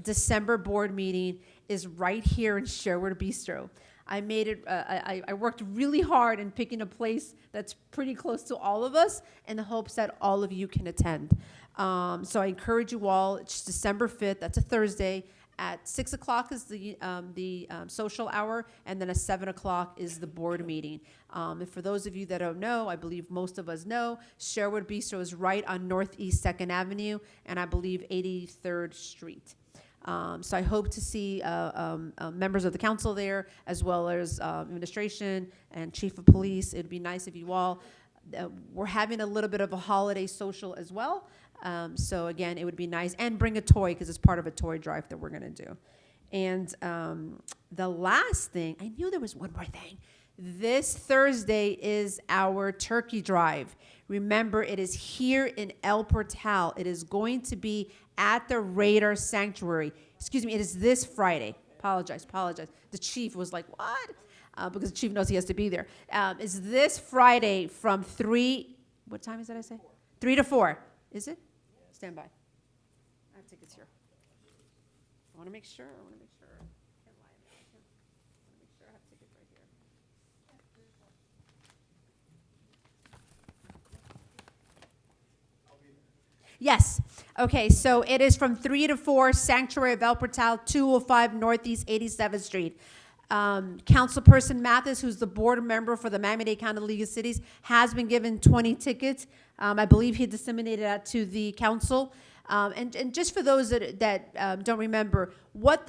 December board meeting is right here in Sherwood Bistro. I made it, I worked really hard in picking a place that's pretty close to all of us in the hopes that all of you can attend. So I encourage you all, it's December 5th, that's a Thursday, at 6 o'clock is the social hour, and then at 7 o'clock is the board meeting. And for those of you that don't know, I believe most of us know, Sherwood Bistro is right on Northeast 2nd Avenue, and I believe 83rd Street. So I hope to see members of the council there, as well as administration and chief of police. It'd be nice if you all, we're having a little bit of a holiday social as well. So again, it would be nice, and bring a toy, because it's part of a toy drive that we're gonna do. And the last thing, I knew there was one more thing. This Thursday is our turkey drive. Remember, it is here in El Portal. It is going to be at the Radar Sanctuary. Excuse me, it is this Friday. Apologize. The chief was like, what? Because the chief knows he has to be there. It's this Friday from 3, what time is it, I say? 3 to 4. Is it? Stand by. I have tickets here. I want to make sure. Can't lie. I want to make sure I have tickets right here. Yes. Okay, so it is from 3 to 4, Sanctuary of El Portal, 205 Northeast 87th Street. Councilperson Mathis, who's the board member for the Miami-Dade County League of Cities, has been given 20 tickets. I believe he disseminated that to the council. And just for those that don't remember, what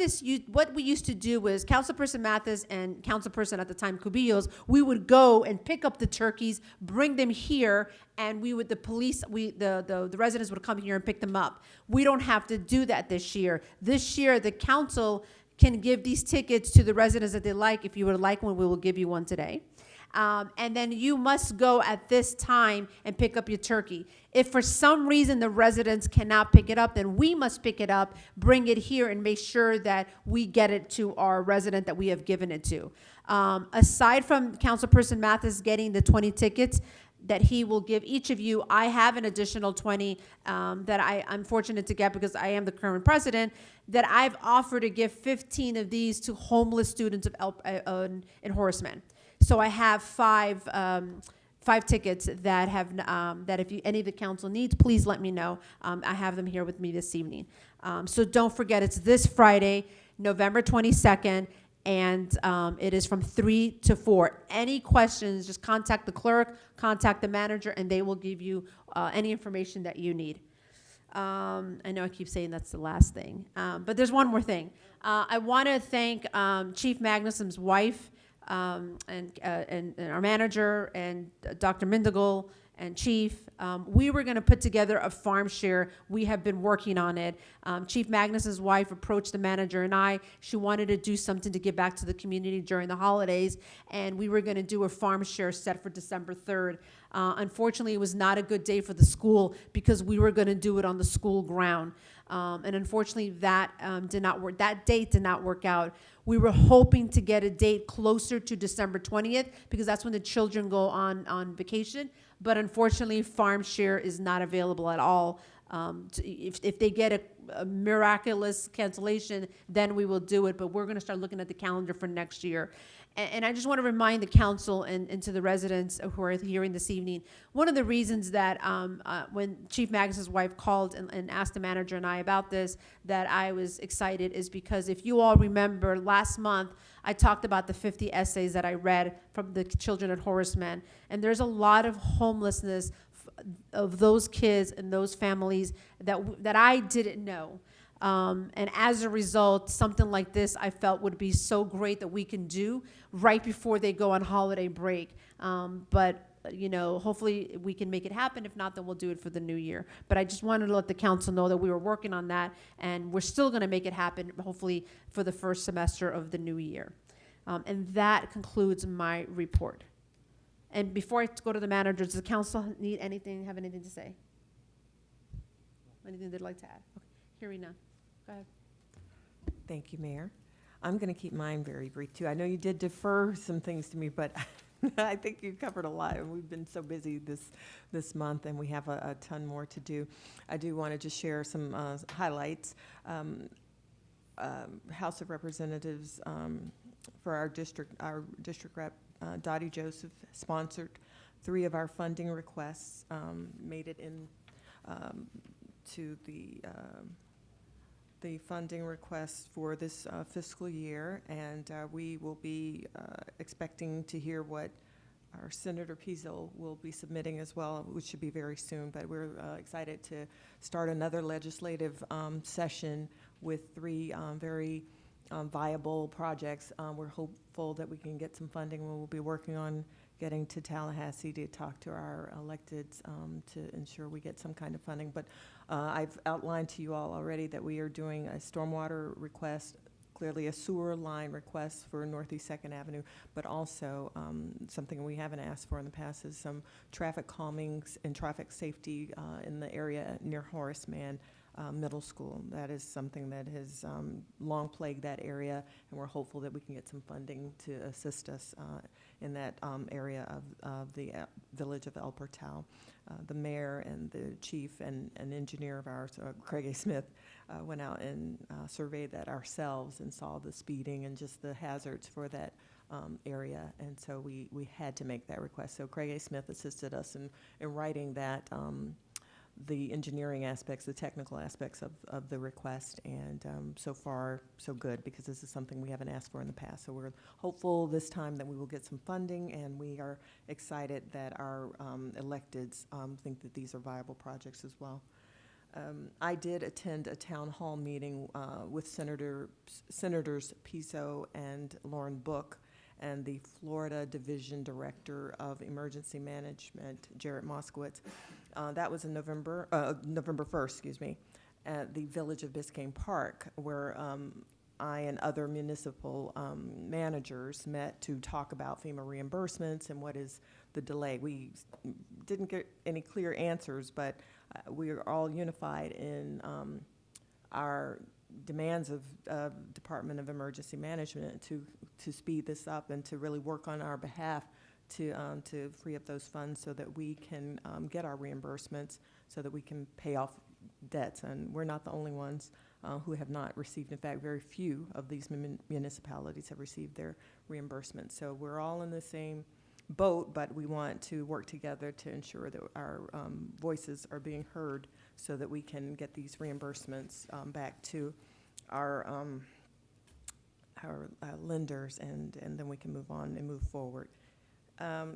we used to do was Councilperson Mathis and Councilperson at the time Cubillos, we would go and pick up the turkeys, bring them here, and the residents would come here and pick them up. We don't have to do that this year. This year, the council can give these tickets to the residents that they like. If you would like one, we will give you one today. And then you must go at this time and pick up your turkey. If for some reason the residents cannot pick it up, then we must pick it up, bring it here, and make sure that we get it to our resident that we have given it to. Aside from Councilperson Mathis getting the 20 tickets that he will give each of you, I have an additional 20 that I'm fortunate to get because I am the current president, that I've offered to give 15 of these to homeless students in Horace Mann. So I have five tickets that have that if any of the council needs, please let me know. I have them here with me this evening. So don't forget, it's this Friday, November 22nd, and it is from 3 to 4. Any questions, just contact the clerk, contact the manager, and they will give you any information that you need. I know I keep saying that's the last thing, but there's one more thing. I want to thank Chief Magnuson's wife, and our manager, and Dr. Mindigal, and Chief. We were going to put together a farm share. We have been working on it. Chief Magnuson's wife approached the manager and I. She wanted to do something to give back to the community during the holidays, and we were going to do a farm share set for December 3rd. Unfortunately, it was not a good day for the school because we were going to do it on the school ground. And unfortunately, that did not work. That date did not work out. We were hoping to get a date closer to December 20th because that's when the children go on vacation. But unfortunately, farm share is not available at all. If they get a miraculous cancellation, then we will do it. But we're going to start looking at the calendar for next year. And I just want to remind the council and to the residents who are hearing this evening, one of the reasons that when Chief Magnus's wife called and asked the manager and I about this, that I was excited is because if you all remember last month, I talked about the 50 essays that I read from the children at Horace Mann. And there's a lot of homelessness of those kids and those families that I didn't know. And as a result, something like this I felt would be so great that we can do right before they go on holiday break. But you know, hopefully we can make it happen. If not, then we'll do it for the new year. But I just wanted to let the council know that we were working on that, and we're still going to make it happen, hopefully for the first semester of the new year. And that concludes my report. And before I go to the manager, does the council need anything, have anything to say? Anything they'd like to add? Okay, Irina, go ahead. Thank you, Mayor. I'm going to keep mine very brief, too. I know you did defer some things to me, but I think you covered a lot. And we've been so busy this month, and we have a ton more to do. I do want to just share some highlights. House of Representatives for our district rep, Dottie Joseph, sponsored 3 of our funding requests, made it in to the funding requests for this fiscal year, and we will be expecting to hear what our Senator Pizzo will be submitting as well, which should be very soon. But we're excited to start another legislative session with 3 very viable projects. We're hopeful that we can get some funding. We'll be working on getting to Tallahassee to talk to our electeds to ensure we get some kind of funding. But I've outlined to you all already that we are doing a stormwater request, clearly a sewer line request for Northeast Second Avenue, but also something we haven't asked for in the past is some traffic calmings and traffic safety in the area near Horace Mann Middle School. That is something that has long plagued that area, and we're hopeful that we can get some funding to assist us in that area of the village of El Portal. The mayor and the chief and an engineer of ours, Craig A. Smith, went out and surveyed that ourselves and saw the speeding and just the hazards for that area, and so we had to make that request. So Craig A. Smith assisted us in writing that, the engineering aspects, the technical aspects of the request, and so far, so good, because this is something we haven't asked for in the past. So we're hopeful this time that we will get some funding, and we are excited that our electeds think that these are viable projects as well. I did attend a town hall meeting with Senators Piso and Lauren Book and the Florida Division Director of Emergency Management, Jarrett Moskowitz. That was in November 1st, at the Village of Biscayne Park, where I and other municipal managers met to talk about FEMA reimbursements and what is the delay. We didn't get any clear answers, but we are all unified in our demands of Department of Emergency Management to speed this up and to really work on our behalf to free up those funds so that we can get our reimbursements, so that we can pay off debts. And we're not the only ones who have not received. In fact, very few of these municipalities have received their reimbursements. So we're all in the same boat, but we want to work together to ensure that our voices are being heard so that we can get these reimbursements back to our lenders, and then we can move on and move forward.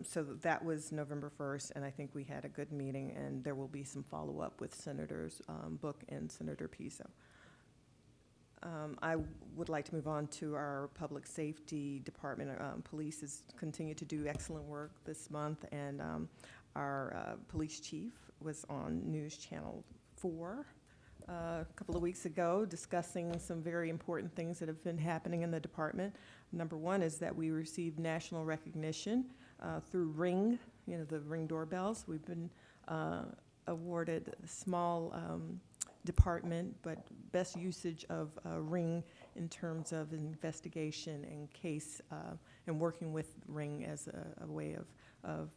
So that was November 1st, and I think we had a good meeting, and there will be some follow-up with Senators Book and Senator Piso. I would like to move on to our Public Safety Department. Police has continued to do excellent work this month, and our police chief was on News Channel 4 a couple of weeks ago discussing some very important things that have been happening in the department. Number one is that we received national recognition through Ring, the Ring doorbells. We've been awarded a small department, but best usage of Ring in terms of investigation and case, and working with Ring as a way of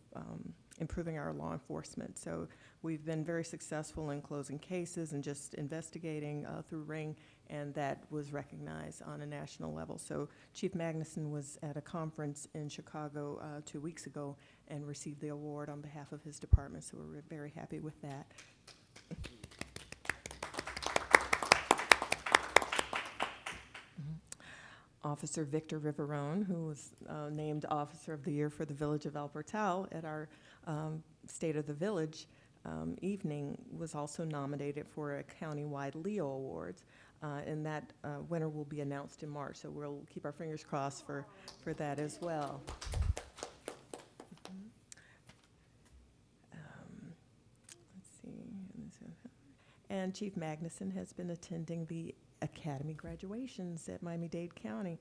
improving our law enforcement. So we've been very successful in closing cases and just investigating through Ring, and that was recognized on a national level. So Chief Magnuson was at a conference in Chicago 2 weeks ago and received the award on behalf of his department, so we're very happy with that. Officer Victor Riverone, who was named Officer of the Year for the Village of El Portal at our State of the Village evening, was also nominated for a countywide Leo Awards, and that winner will be announced in March, so we'll keep our fingers crossed for that as well. Let's see. And Chief Magnuson has been attending the Academy graduations at Miami-Dade County.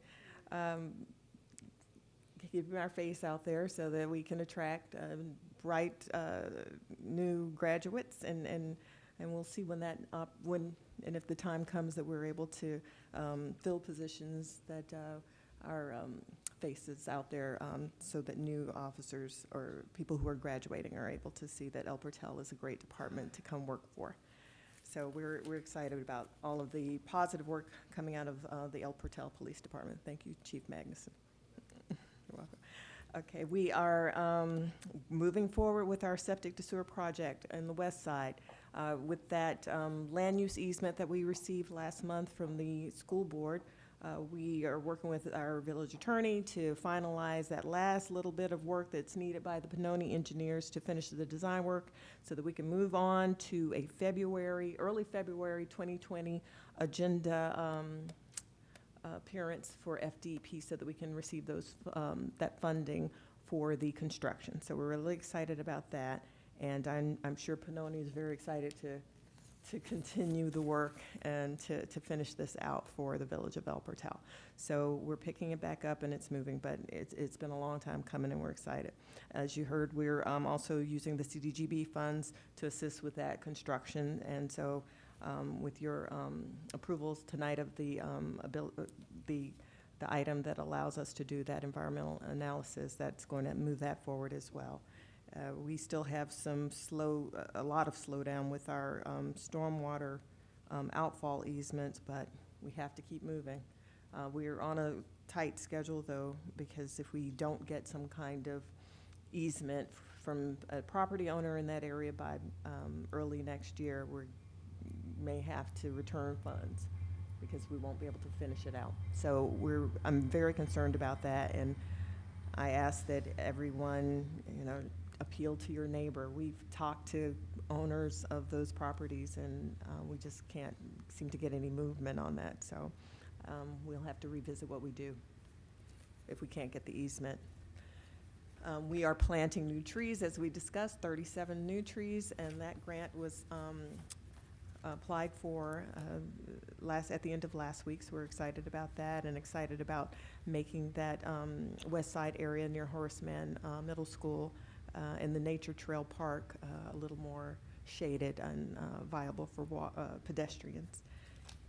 Keeping our face out there so that we can attract bright new graduates, and we'll see when that and if the time comes that we're able to fill positions that are faces out there, so that new officers or people who are graduating are able to see that El Portal is a great department to come work for. So we're excited about all of the positive work coming out of the El Portal Police Department. Thank you, Chief Magnuson. You're welcome. Okay, we are moving forward with our septic to sewer project in the west side. With that land use easement that we received last month from the school board, we are working with our village attorney to finalize that last little bit of work that's needed by the Pannoni engineers to finish the design work so that we can move on to a early February 2020 agenda appearance for FDP so that we can receive those that funding for the construction. So we're really excited about that, and I'm sure Pannoni is very excited to continue the work and to finish this out for the village of El Portal. So we're picking it back up and it's moving, but it's been a long time coming and we're excited. As you heard, we're also using the CDGB funds to assist with that construction, and so with your approvals tonight of the item that allows us to do that environmental analysis, that's going to move that forward as well. We still have a lot of slowdown with our stormwater outfall easements, but we have to keep moving. We're on a tight schedule, though, because if we don't get some kind of easement from a property owner in that area by early next year, we may have to return funds because we won't be able to finish it out. So I'm very concerned about that, and I ask that everyone, appeal to your neighbor. We've talked to owners of those properties, and we just can't seem to get any movement on that. So we'll have to revisit what we do if we can't get the easement. We are planting new trees, as we discussed, 37 new trees, and that grant was applied for at the end of last week, so we're excited about that and excited about making that west side area near Horace Mann Middle School and the Nature Trail Park a little more shaded and viable for pedestrians.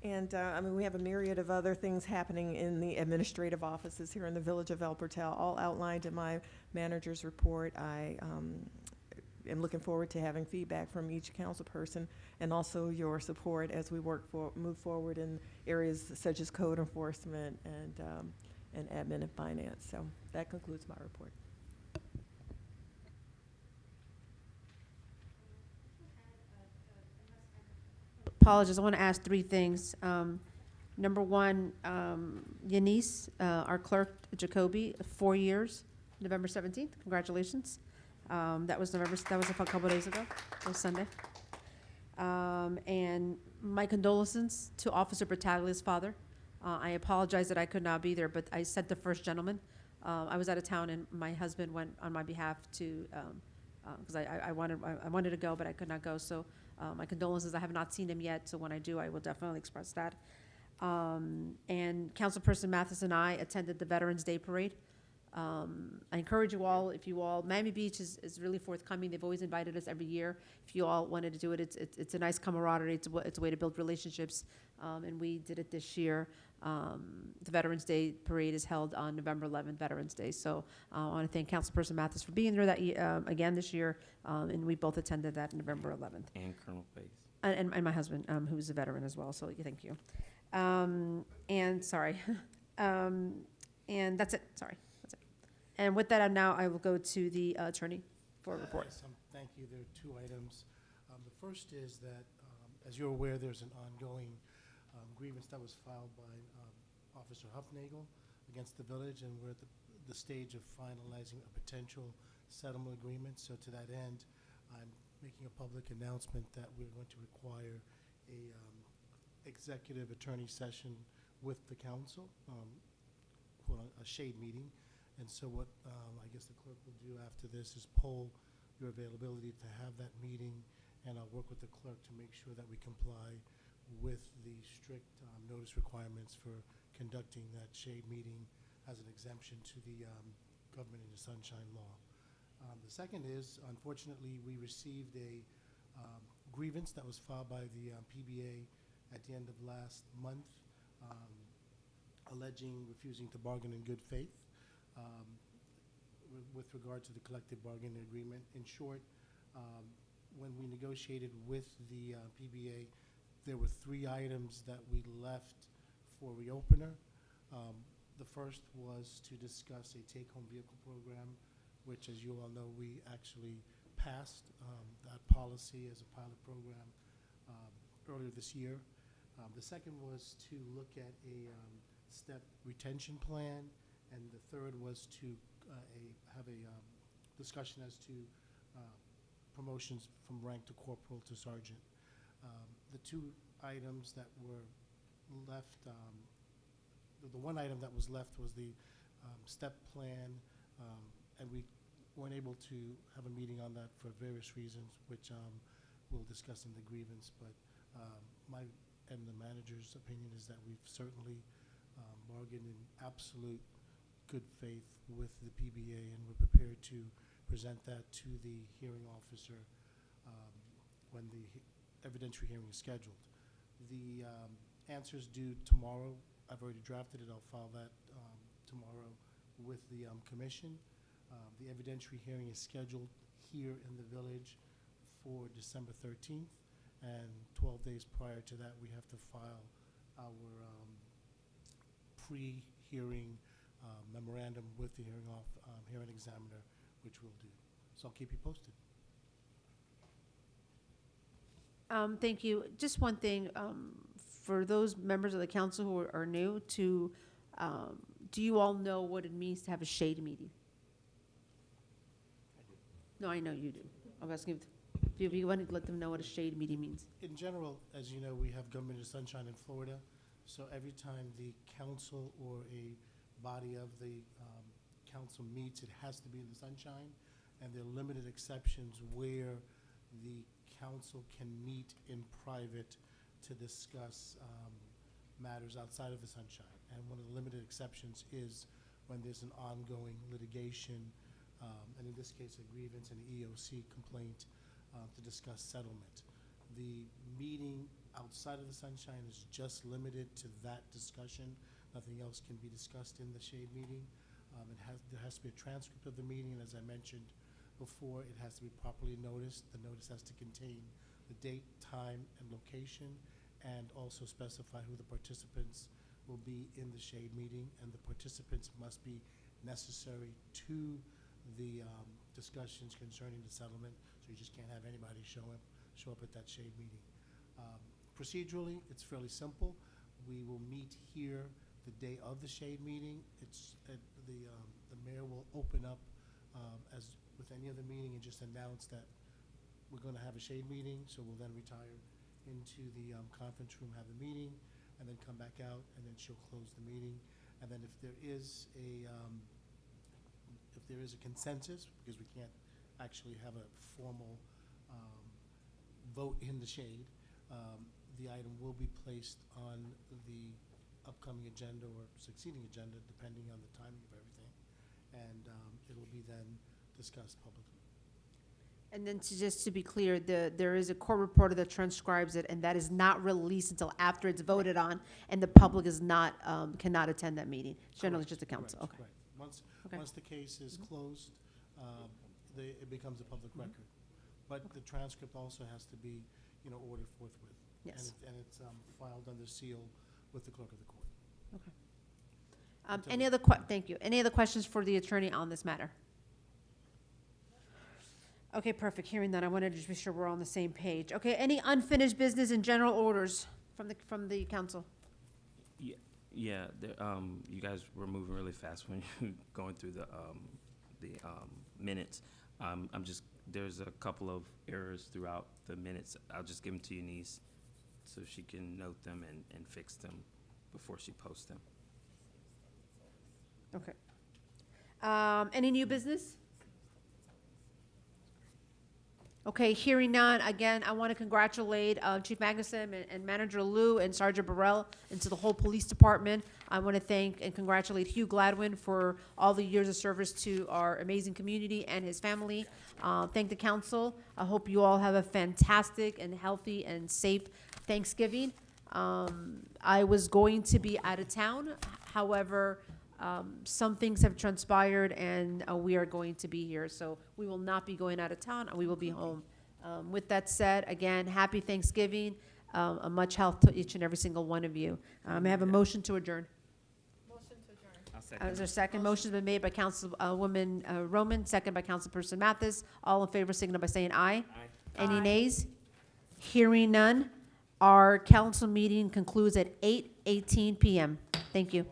And we have a myriad of other things happening in the administrative offices here in the village of El Portal, all outlined in my manager's report. I am looking forward to having feedback from each council person and also your support as we move forward in areas such as code enforcement and admin and finance. So that concludes my report. Apologies, I want to ask three things. Number one, Yanis, our clerk, Jacoby, 4 years, November 17th. Congratulations. That was a couple of days ago. It was Sunday. And my condolences to Officer Battaglia's father. I apologize that I could not be there, but I sent the first gentleman. I was out of town, and my husband went on my behalf to, because I wanted to go, but I could not go. So my condolences. I have not seen him yet, so when I do, I will definitely express that. And Councilperson Mathis and I attended the Veterans Day Parade. I encourage you all, Miami Beach is really forthcoming. They've always invited us every year. If you all wanted to do it, it's a nice camaraderie. It's a way to build relationships, and we did it this year. The Veterans Day Parade is held on November 11th, Veterans Day. So I want to thank Councilperson Mathis for being there again this year, and we both attended that November 11th. And Colonel Pace. And my husband, who's a veteran as well, so thank you. And sorry. And that's it, sorry. And with that, I will go to the attorney for a report. Yes, thank you. There are two items. The first is that, as you're aware, there's an ongoing grievance that was filed by Officer Huffnagel against the village, and we're at the stage of finalizing a potential settlement agreement. So to that end, I'm making a public announcement that we're going to require a executive attorney session with the council, a shade meeting. And so what I guess the clerk will do after this is poll your availability to have that meeting, and I'll work with the clerk to make sure that we comply with the strict notice requirements for conducting that shade meeting as an exemption to the Government in the Sunshine Law. The second is, unfortunately, we received a grievance that was filed by the PBA at the end of last month, alleging refusing to bargain in good faith. With regard to the collective bargaining agreement. In short, when we negotiated with the PBA, there were 3 items that we left for reopener. The first was to discuss a take-home vehicle program, which, as you all know, we actually passed that policy as a pilot program earlier this year. The second was to look at a step retention plan. And the third was to have a discussion as to promotions from rank to corporal to sergeant. The 2 items that were left, the one item that was left was the step plan, and we weren't able to have a meeting on that for various reasons, which we'll discuss in the grievance. But my and the manager's opinion is that we've certainly bargained in absolute good faith with the PBA, and we're prepared to present that to the hearing officer when the evidentiary hearing is scheduled. The answer's due tomorrow. I've already drafted it. I'll file that tomorrow with the commission. The evidentiary hearing is scheduled here in the village for December 13th, and 12 days prior to that, we have to file our pre-hearing memorandum with the hearing examiner, which we'll do. So I'll keep you posted. Thank you. Just one thing, for those members of the council who are new to, do you all know what it means to have a shade meeting? No, I know you do. I'm asking if you want to let them know what a shade meeting means. In general, as you know, we have Government of Sunshine in Florida, so every time the council or a body of the council meets, it has to be in the sunshine, and there are limited exceptions where the council can meet in private to discuss matters outside of the sunshine. And one of the limited exceptions is when there's an ongoing litigation, and in this case, a grievance and EOC complaint to discuss settlement. The meeting outside of the sunshine is just limited to that discussion. Nothing else can be discussed in the shade meeting. There has to be a transcript of the meeting, and as I mentioned before, it has to be properly noticed. The notice has to contain the date, time, and location, and also specify who the participants will be in the shade meeting, and the participants must be necessary to the discussions concerning the settlement, so you just can't have anybody show up at that shade meeting. Procedurally, it's fairly simple. We will meet here the day of the shade meeting. It's the mayor will open up as with any other meeting and just announce that we're going to have a shade meeting. So we'll then retire into the conference room, have the meeting, and then come back out, and then she'll close the meeting. And then if there is a consensus, because we can't actually have a formal vote in the shade, the item will be placed on the upcoming agenda or succeeding agenda, depending on the timing of everything, and it will be then discussed publicly. And then just to be clear, there is a court reporter that transcribes it, and that is not released until after it's voted on, and the public is not, cannot attend that meeting. Generally, it's just the council. Correct, Okay. correct. Okay. Once the case is closed, it becomes a public record. But the transcript also has to be, ordered forthwith. Yes. And it's filed under seal with the clerk of the court. Thank you. Any other questions for the attorney on this matter? Okay, perfect. Hearing that, I wanted to just be sure we're on the same page. Okay, any unfinished business and general orders from the council? Yeah, you guys were moving really fast when you were going through the minutes. There's a couple of errors throughout the minutes. I'll just give them to Eunice so she can note them and fix them before she posts them. Okay. Any new business? Okay, hearing none, again, I want to congratulate Chief Magnuson and Manager Lou and Sergeant Burrell and to the whole police department. I want to thank and congratulate Hugh Gladwin for all the years of service to our amazing community and his family. Thank the council. I hope you all have a fantastic and healthy and safe Thanksgiving. I was going to be out of town, however, some things have transpired and we are going to be here. So we will not be going out of town. We will be home. With that said, again, happy Thanksgiving. A much health to each and every single one of you. May I have a motion to adjourn? I'll second. Is there a second? Motion's been made by Councilwoman Roman, second by Councilperson Mathis. All in favor, signal by saying aye. Any nays? Hearing none. Our council meeting concludes at 8:18 p.m. Thank you.